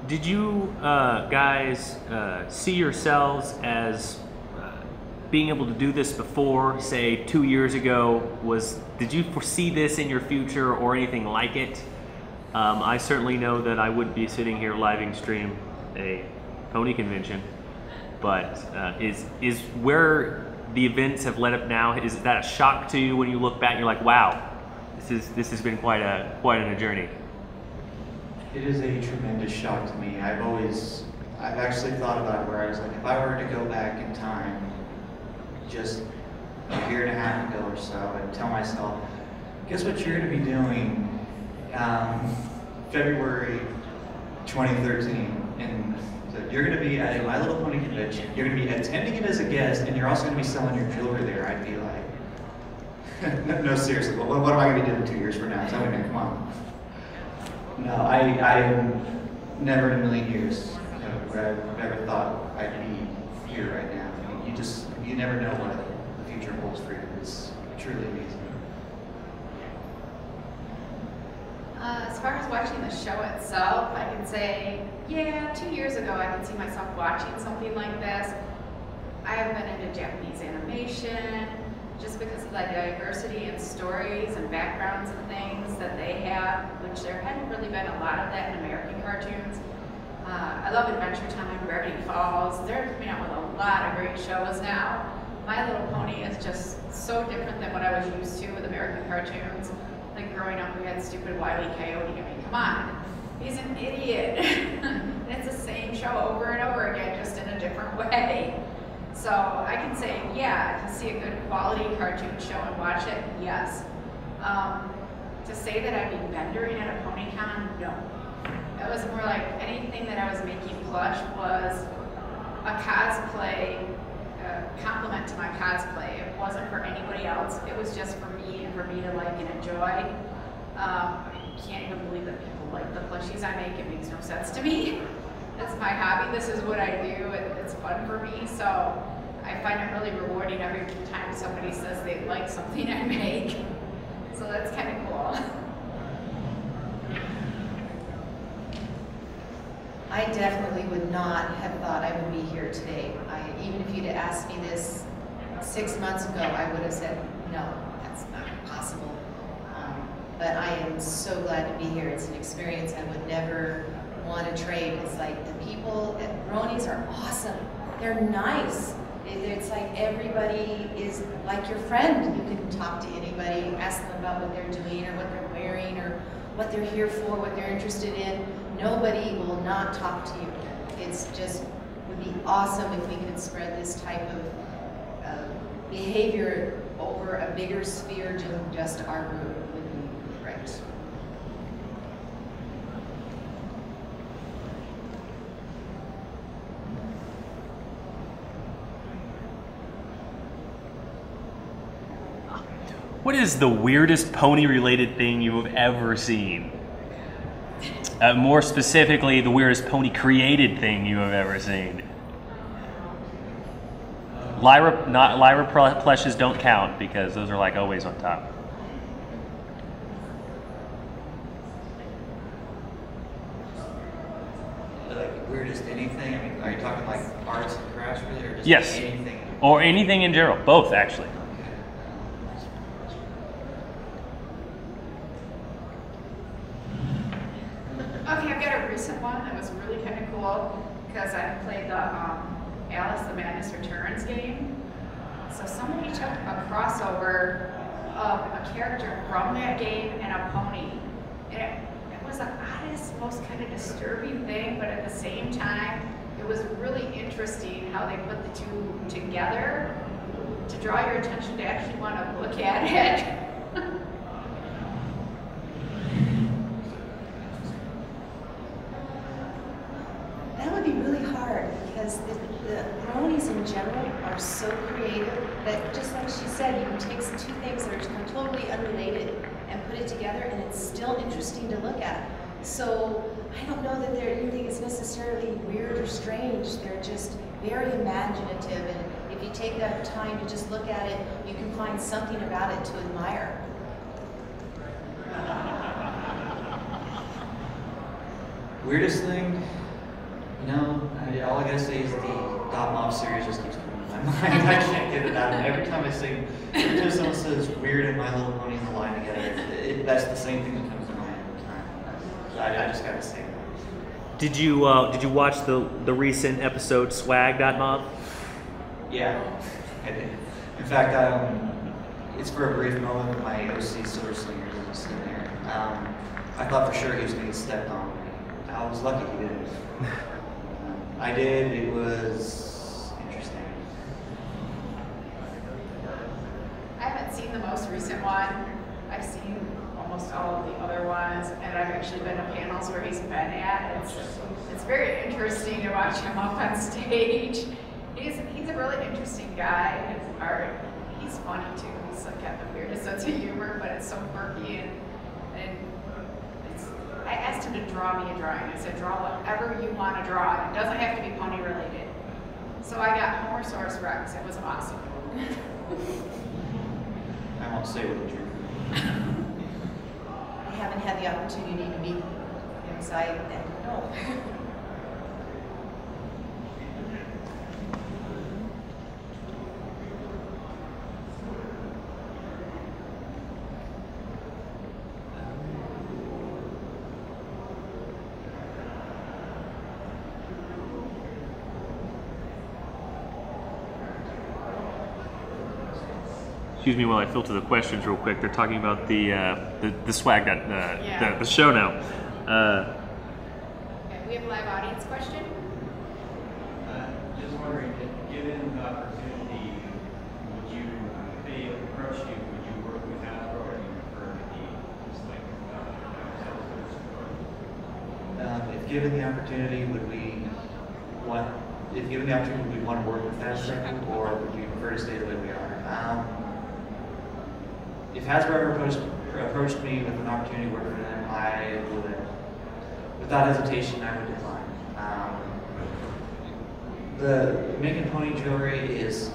Did you guys see yourselves as being able to do this before, say 2 years ago? Did you foresee this in your future or anything like it? I certainly know that I wouldn't be sitting here living stream a pony convention, but is where the events have led up now, is that a shock to you when you look back and you're like, wow, this has been quite a journey? It is a tremendous shock to me. I've actually thought about it where I was like, if I were to go back in time just a year and a half ago or so and tell myself, guess what you're going to be doing February 2013, and so you're going to be at a My Little Pony convention, you're going to be attending it as a guest, and you're also going to be selling your jewelry there, I'd be like, no, seriously, what am I going to be doing 2 years from now? Tell me, man, come on. No, I am never in a million years would I've ever thought I'd be here right now. I mean, you never know what the future holds for you. It's truly amazing. As far as watching the show itself, I can say, yeah, 2 years ago I can see myself watching something like this. I have been into Japanese animation, just because of the diversity in stories and backgrounds and things that they have, which there hadn't really been a lot of that in American cartoons. I love Adventure Time, Gravity Falls. They're coming out with a lot of great shows now. My Little Pony is just so different than what I was used to with American cartoons. Like growing up, we had stupid Wile E. Coyote. I mean, come on, he's an idiot. It's the same show over and over again, just in a different way. So I can say, yeah, to see a good quality cartoon show and watch it, yes. To say that I'd be vendoring at a PonyCon, no. It was more like anything that I was making plush was a cosplay, compliment to my cosplay. It wasn't for anybody else. It was just for me and for me to like and enjoy. I can't even believe that people like the plushies I make. It makes no sense to me. It's my hobby. This is what I do. It's fun for me. So I find it really rewarding every time somebody says they like something I make. So that's kind of cool. I definitely would not have thought I would be here today. Even if you'd asked me this 6 months ago, I would have said, no, that's not possible. But I am so glad to be here. It's an experience I would never want to trade. It's like the people at Bronies are awesome. They're nice. It's like everybody is like your friend. You can talk to anybody, ask them about what they're doing or what they're wearing or what they're here for, what they're interested in. Nobody will not talk to you. It's just, would be awesome if we could spread this type of behavior over a bigger sphere than just our group. It would be great. What is the weirdest pony-related thing you have ever seen? More specifically, the weirdest pony-created thing you have ever seen. Lyra plushes don't count because those are like always on top. Like weirdest anything? I mean, are you talking like arts and crafts really, or just Yes. anything? Or anything in general. Both, actually. Okay, I've got a recent one that was really kind of cool because I played the Alice the Madness Returns game. So somebody took a crossover of a character from that game and a pony. And it was the oddest, most kind of disturbing thing, but at the same time, it was really interesting how they put the two together to draw your attention to actually want to look at it. That would be really hard because the bronies in general are so creative that, just like she said, you can take two things that are totally unrelated and put it together, and it's still interesting to look at. So I don't know that anything is necessarily weird or strange. They're just very imaginative, and if you take that time to just look at it, you can find something about it to admire. Weirdest thing? All I gotta say is the Dot Mob series just keeps coming to my mind. I can't get it out. Every time someone says weird and My Little Pony in the line together, that's the same thing that comes to mind every time. So I just gotta say that. Did you watch the recent episode Swag.mob? Yeah, I did. In fact, it's for a brief moment when my OC Silver Slingers was just sitting there. I thought for sure he was going to get stepped on. I was lucky he didn't. I did. It was interesting. I haven't seen the most recent one. I've seen almost all of the other ones, and I've actually been to panels where he's been at. It's very interesting to watch him up on stage. He's a really interesting guy. His art, he's funny too. He's like got the weirdest sense of humor, but it's so quirky and I asked him to draw me a drawing. I said, draw whatever you want to draw. It doesn't have to be pony related. So I got Homosaurus Rex. It was awesome. I won't say what he drew. I haven't had the opportunity to meet him, so I don't know. Excuse me while I filter the questions real quick. They're talking about the swag the show now. Okay, we have a live audience question. Just wondering, given the opportunity, would you, if they approached you, would you work with Hasbro, or do you prefer to be just like If given the opportunity, would we want to work with Hasbro, or would you prefer to stay the way we are? If Hasbro ever approached me with an opportunity to work with them, I would, without hesitation, I would decline. The making pony jewelry it's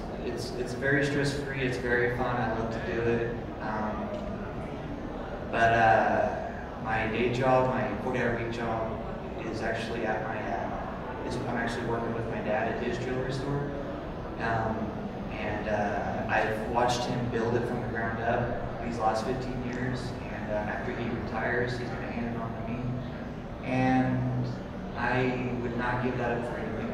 very stress-free. It's very fun. I love to do it. But my day job, my 40-hour-week job, is actually at my. I'm actually working with my dad at his jewelry store, and I've watched him build it from the ground up these last 15 years. And after he retires, he's going to hand it on to me, and I would not give that up for anything.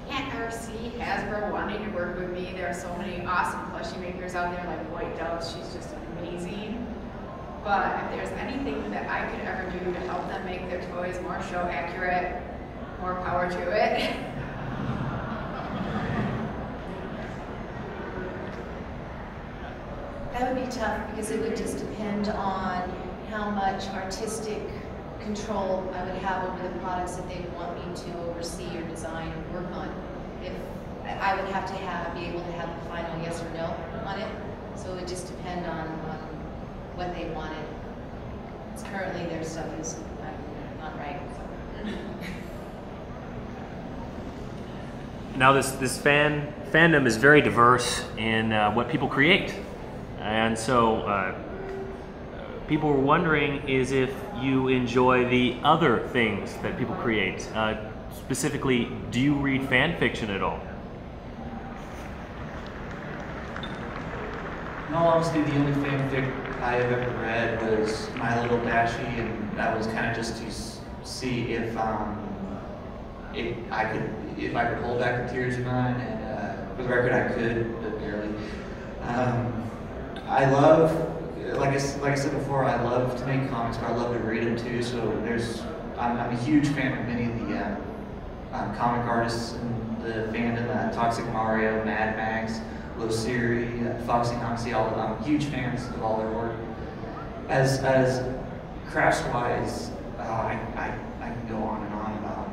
Can't ever see Hasbro wanting to work with me. There are so many awesome plushie makers out there, like White Dove. She's just amazing. But if there's anything that I could ever do to help them make their toys more show accurate, more power to it. That would be tough because it would just depend on how much artistic control I would have over the products that they would want me to oversee or design or work on. If I would have to be able to have the final yes or no on it. So it would just depend on what they wanted. It's currently their stuff is not right. Now this fandom is very diverse in what people create, and so people were wondering is if you enjoy the other things that people create. Specifically, do you read fan fiction at all? In all honesty, the only fanfic I have ever read was My Little Dashie, and that was kind of just to see if I could hold back the tears of mine, and for the record, I could, but barely. I love, like I said before, I love to make comics, but I love to read them too. So I'm a huge fan of many of the comic artists in the fandom, Toxic Mario, Mad Max, Losiri, Foxy Noxy. I'm huge fans of all their work. As crafts-wise, I can go on and on about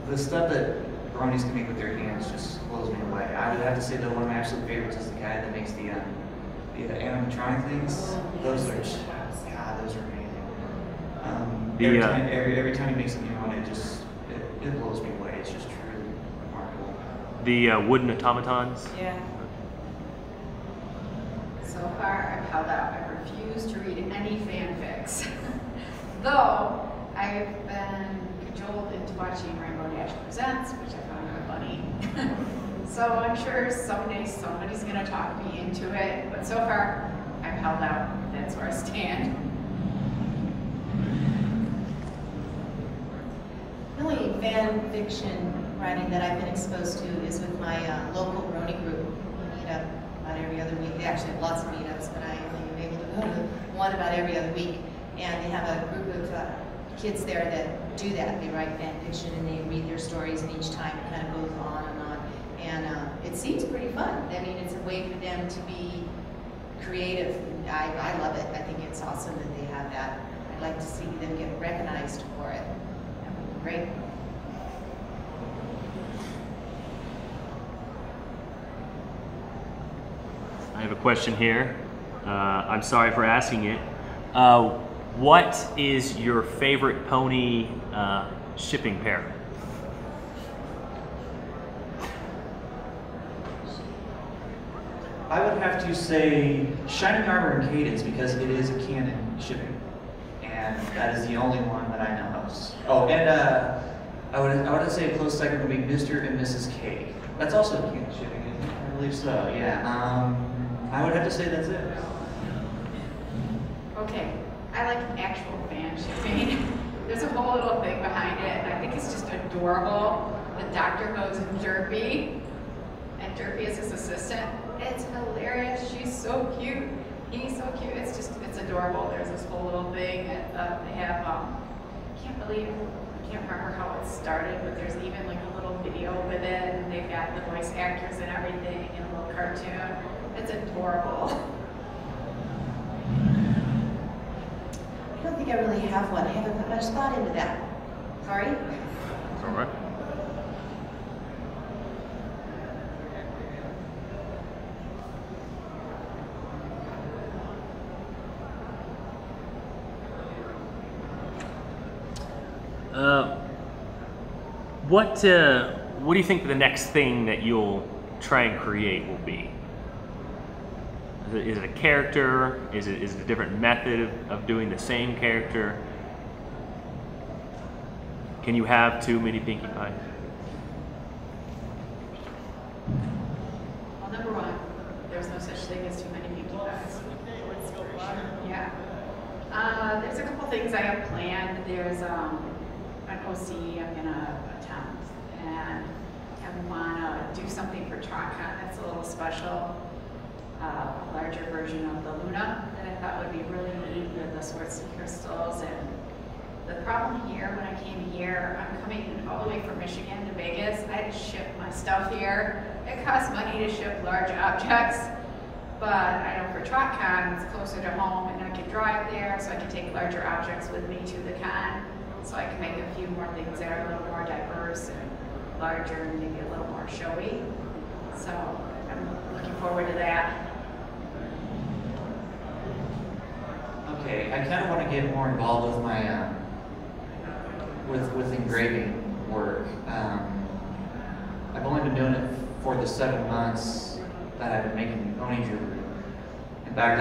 the stuff that bronies can make with their hands. Just blows me away. I would have to say that one of my absolute favorites is the guy that makes the animatronic things. Those are just, God, those are amazing. Every time he makes a new one, it blows me away. It's just truly remarkable. The wooden automatons. Yeah. So far, I've held out. I refuse to read any fanfics. Though, I've been cajoled into watching Rainbow Dash Presents, which I found kind of funny. So I'm sure someday somebody's going to talk me into it. But so far, I've held out. That's where I stand. The only fan fiction writing that I've been exposed to is with my local brony group. We meet up about every other week. They actually have lots of meetups, but I only am able to go to one about every other week. And they have a group of kids there that do that. They write fan fiction and they read their stories, and each time it kind of goes on and on. And it seems pretty fun. I mean, it's a way for them to be creative. I love it. I think it's awesome that they have that. I'd like to see them get recognized for it. That would be great. I have a question here. I'm sorry for asking it. What is your favorite pony shipping pair? I would have to say Shining Armor and Cadence, because it is a canon shipping, and that is the only one that I know of. Oh, and I would say a close second would be Mr. and Mrs. K. That's also a canon shipping, isn't it? I believe so. Yeah. I would have to say that's it. Okay, I like actual fan shipping. There's a whole little thing behind it, and I think it's just adorable. The doctor goes Derpy, and Derpy is his assistant. It's hilarious. She's so cute. He's so cute. It's adorable. There's this whole little thing that they have. I can't remember how it started, but there's even like a little video with it, and they've got the voice actors and everything, and a little cartoon. It's adorable. I don't think I really have one. I haven't put much thought into that. Sorry? All right. What do you think the next thing that you'll try and create will be? Is it a character? Is it a different method of doing the same character? Can you have too many Pinkie Pies? Well, number one, there's no such thing as too many Pinkie Pies. Yeah. There's a couple things I have planned. There's an OC I'm gonna attempt, and I wanna do something for TrotCon that's a little special. A larger version of the Luna that I thought would be really neat with the Swarovski crystals. And the problem here, when I came here, I'm coming all the way from Michigan to Vegas. I had to ship my stuff here. It costs money to ship large objects, but I know for TrotCon it's closer to home, and I can drive there, so I can take larger objects with me to the con, so I can make a few more things that are a little more diverse and larger and maybe a little more showy. So I'm looking forward to that. Okay, I kind of want to get more involved with my with engraving work. I've only been doing it for the 7 months that I've been making pony jewelry. In fact,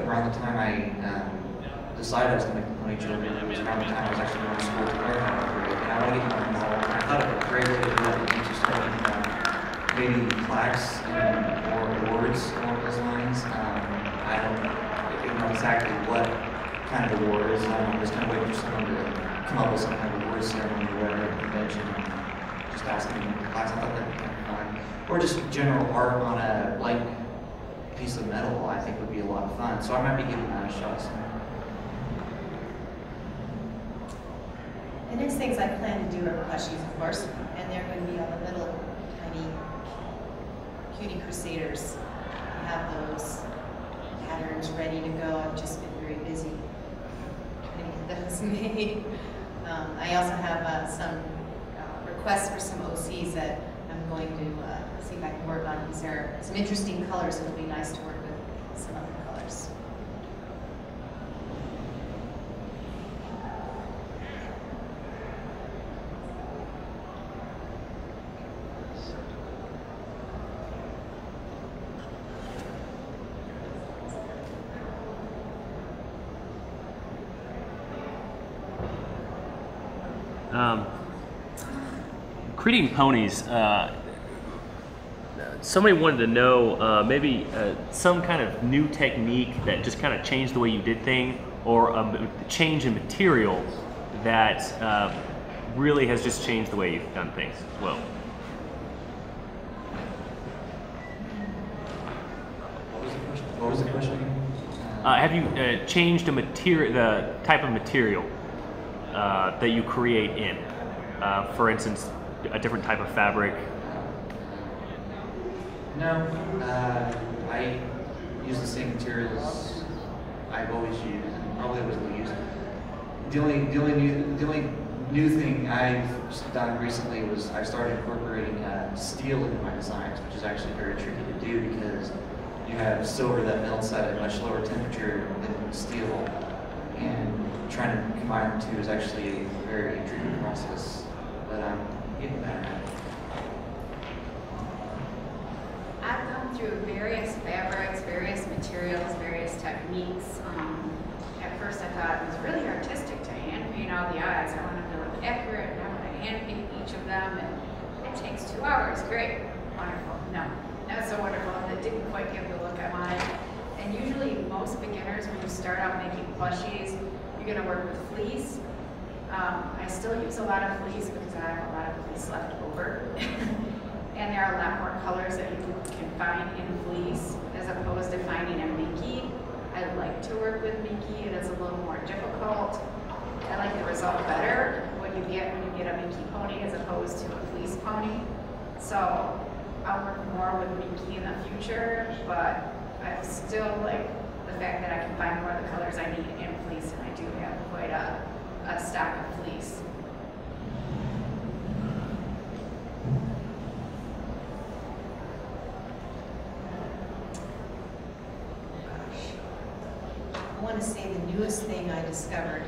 around the time I decided I was going to make pony jewelry, it was around the time I was actually going to school to learn how to create. And I want to get more involved. I thought it would be a great way to do that, to just making maybe plaques or awards along those lines. I don't know exactly what kind of awards. I'm just kind of waiting for someone to come up with some kind of award ceremony or whatever, convention. Just asking plaques. I thought that'd be kind of fun. Or just general art on a blank piece of metal, I think would be a lot of fun. So I might be giving that a shot soon. The next things I plan to do are plushies, of course, and they're going to be all the little tiny cutie crusaders. I have those patterns ready to go. I've just been very busy trying to get those made. I also have some requests for some OCs that I'm going to see if I can work on. These are some interesting colors. It'll be nice to work with some other colors. Creating ponies, somebody wanted to know maybe some kind of new technique that just kind of changed the way you did things, or a change in material that really has just changed the way you've done things as well. What was the question? Have you changed the type of material that you create in? For instance, a different type of fabric? No, I use the same materials I've always used and probably always will use. The only new thing I've done recently was I started incorporating steel into my designs, which is actually very tricky to do because you have silver that melts at a much lower temperature than steel, and trying to combine the two is actually a very tricky process. But I'm getting better at it. I've gone through various fabrics, various materials, various techniques. At first I thought it was really artistic to hand paint all the eyes. I wanted to look accurate, and I want to hand paint each of them, and it takes 2 hours. Great, wonderful. No, not so wonderful, and it didn't quite give the look I wanted. And usually most beginners, when you start out making plushies, you're going to work with fleece. I still use a lot of fleece because I have a lot of fleece left over. And there are a lot more colors that you can find in fleece as opposed to finding a minky. I like to work with minky. It is a little more difficult. I like the result better when you get a minky pony as opposed to a fleece pony. So I'll work more with minky in the future, but I still like the fact that I can find more of the colors I need in fleece, and I do have quite a stock of fleece. I want to say the newest thing I discovered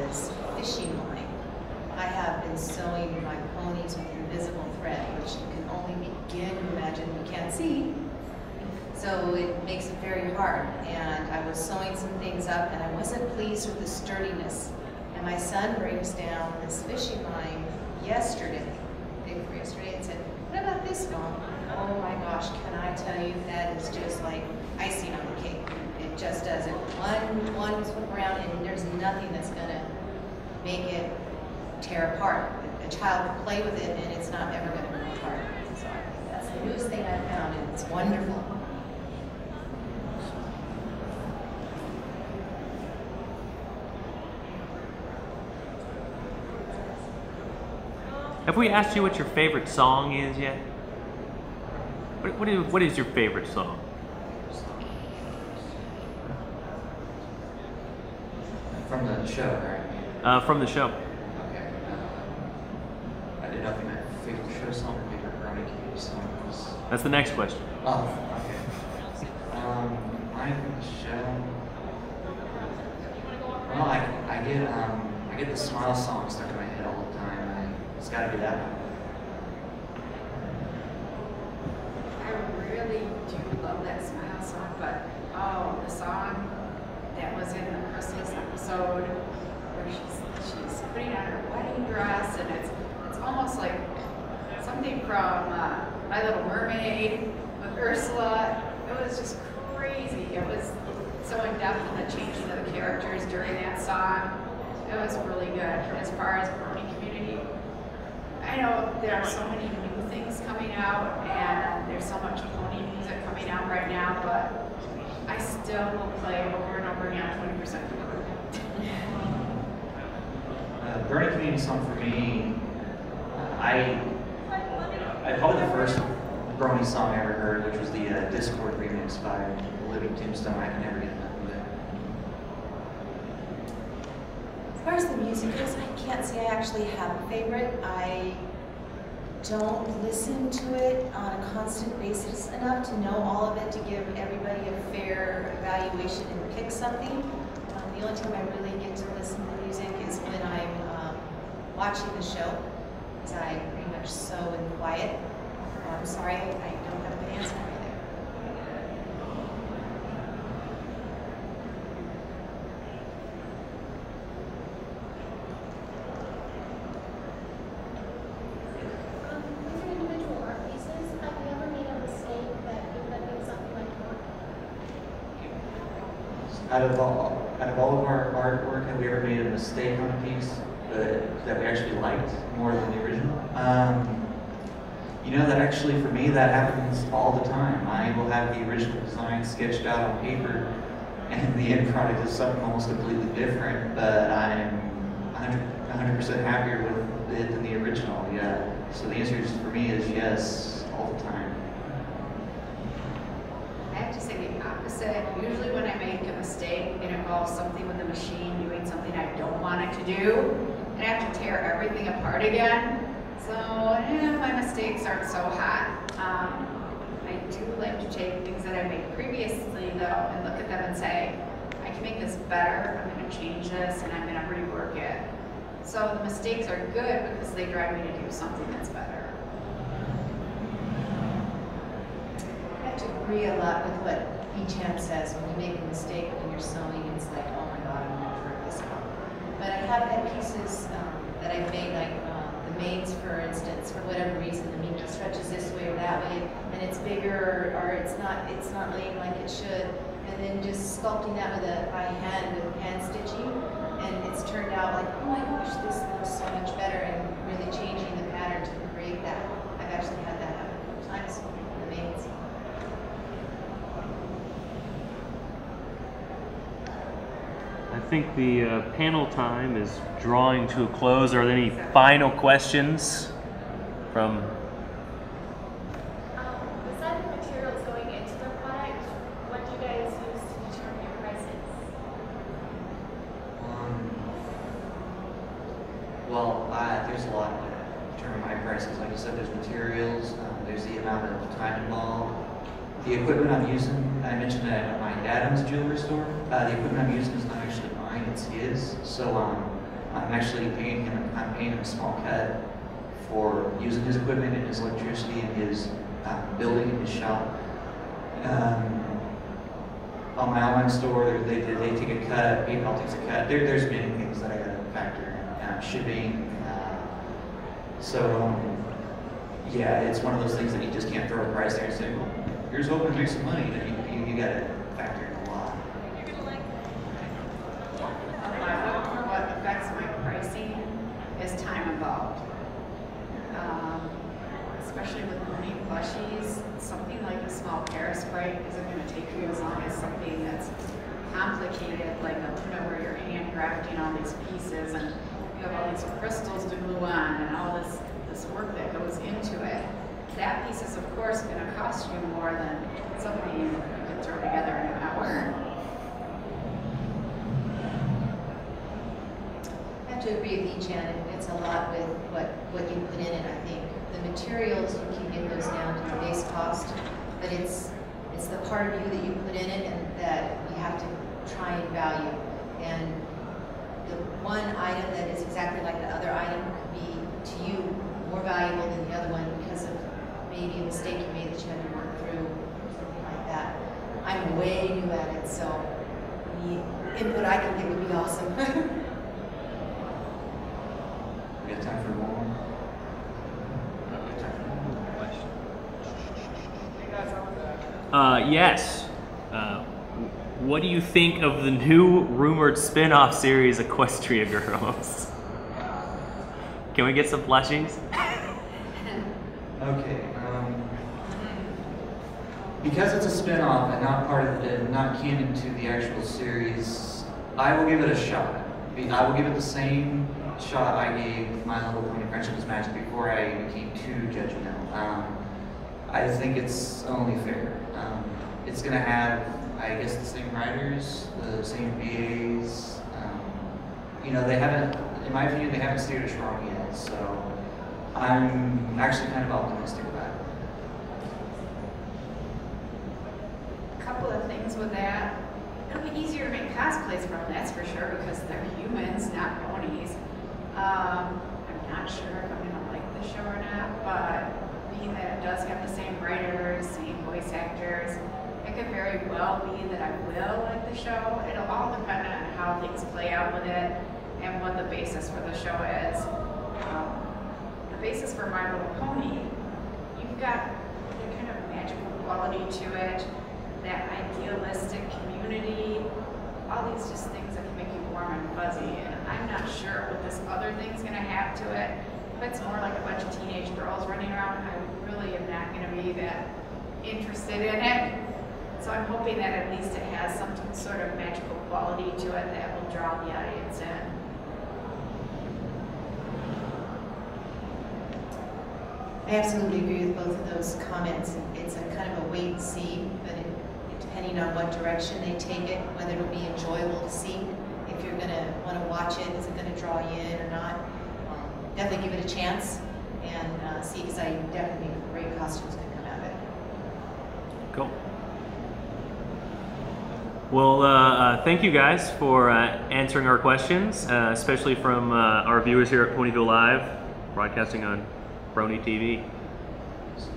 is fishing line. I have been sewing my ponies with invisible thread, which you can only begin to imagine you can't see. So it makes it very hard. And I was sewing some things up, and I wasn't pleased with the sturdiness. And my son brings down this fishing line yesterday, and said, "What about this, Mom?" Oh my gosh, can I tell you, that is just like icing on the cake. It just does it. One swoop around, and there's nothing that's gonna make it tear apart. A child can play with it, and it's not ever gonna come apart. So that's the newest thing I found, and it's wonderful. Have we asked you what your favorite song is yet? What is your favorite song? From the show, right? From the show. Okay. I That's the next question. Oh, okay. My show. Well, I get the Smile song stuck in my head all the time. It's got to be that one. I really do love that Smile song, but oh, the song that was in the Christmas episode where she's putting on her wedding dress, and it's almost like something from My Little Mermaid with Ursula. It was just crazy. It was so in depth in the changing of the characters during that song. It was really good. As far as pony community, I know there are so many new things coming out, and there's so much pony music coming out right now, but I still will play over and over again 20%. Burning Community song for me, I probably the first Brony song I ever heard, which was the Discord remix by Living Tombstone. I can never get enough of it. As far as the music goes, I can't say I actually have a favorite. I don't listen to it on a constant basis enough to know all of it to give everybody a fair evaluation and pick something. The only time I really get to listen to music is when I'm watching the show, because I pretty much sew in quiet. I'm sorry, I don't have the answer for you there. These are individual art pieces. Have you ever made a mistake that you could have made something like more? Out of all of our artwork, have we ever made a mistake on a piece that we actually liked more than the original? You know, that actually for me that happens all the time. I will have the original design sketched out on paper, and the end product is something almost completely different, but I'm 100% happier with it than the original. Yeah. So the answer for me is yes, all the time. I have to say the opposite. Usually when I make a mistake, it involves something with the machine doing something I don't want it to do, and I have to tear everything apart again. So my mistakes aren't so hot. I do like to take things that I made previously though and look at them and say, I can make this better, I'm going to change this, and I'm going to rework it. So the mistakes are good because they drive me to do something that's better. I have to agree a lot with what Echan says. When you make a mistake when you're sewing, it's like, oh my God, I'm going to turn this out. But I have had pieces that I've made, like the maids, for instance, for whatever reason, the meat stretches this way or that way, and it's bigger, or it's not laying like it should. And then just sculpting that by hand with hand stitching, and it's turned out like, oh my gosh, this looks so much better, and really changing the pattern to create that. I've actually had that happen a couple times with the maids. I think the panel time is drawing to a close. Are there any final questions from? Besides the materials going into the product, what do you guys use to determine your prices? Well, there's a lot to determine my prices. Like I said, there's materials, there's the amount of time involved. The equipment I'm using, I mentioned that at my dad owns a jewelry store. The equipment I'm using is not actually mine, it's his. So I'm actually paying him a small cut for using his equipment and his electricity and his building in his shop. On my online store, they take a cut, PayPal takes a cut. There's many things that I gotta factor in. Shipping. Yeah, it's one of those things that you just can't throw a price there and say, well, here's hoping to make some money. You gotta factor in a lot. What affects my pricing is time involved. Especially with pony plushies, something like a small Paris sprite isn't going to take you as long as something that's complicated, like a where you're hand grafting all these pieces and you have all these crystals to glue on and all this work that goes into it. That piece is of course going to cost you more than something you can throw together in an hour. I have to agree with each Ann. It's a lot with what you put in it, I think. The materials, you can get those down to the base cost, but it's the part of you that you put in it and that you have to try and value. And the one item that is exactly like the other item could be, to you, more valuable than the other one because of maybe a mistake you made that you had to work through, something like that. I'm way new at it, so the input I can give would be awesome. We got time for one more? Yes. What do you think of the new rumored spin-off series, Equestria Girls? Can we get some plushies? Okay. Because it's a spin-off and not part of the, not canon to the actual series, I will give it a shot. I will give it the same shot I gave My Little Pony Friendship is Magic before I became too judgmental. I think it's only fair. It's going to have, I guess, the same writers, the same VAs. You know, they haven't, in my opinion, they haven't steered us wrong yet. So I'm actually kind of optimistic about it. A couple of things with that. It'll be easier to make cosplays from, that's for sure, because they're humans, not ponies. I'm not sure if I'm going to like the show or not, but being that it does have the same writers, same voice actors, it could very well be that I will like the show. It'll all depend on how things play out with it and what the basis for the show is. The basis for My Little Pony, you've got the kind of magical quality to it, that idealistic community, all these just things that can make you warm and fuzzy. And I'm not sure what this other thing's going to have to it. If it's more like a bunch of teenage girls running around, I really am not going to be that interested in it. So I'm hoping that at least it has some sort of magical quality to it that will draw the audience in. I absolutely agree with both of those comments. It's a kind of a wait and see, but depending on what direction they take it, whether it'll be enjoyable to see, if you're going to want to watch it, is it going to draw you in or not? Definitely give it a chance and see, because I definitely think great costumes can come out of it. Cool. Well, thank you guys for answering our questions, especially from our viewers here at Ponyville Live, broadcasting on Brony TV.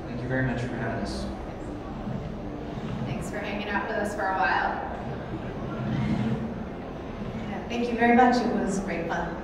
Thank you very much for having us. Thanks for hanging out with us for a while. Yeah, thank you very much. It was great fun.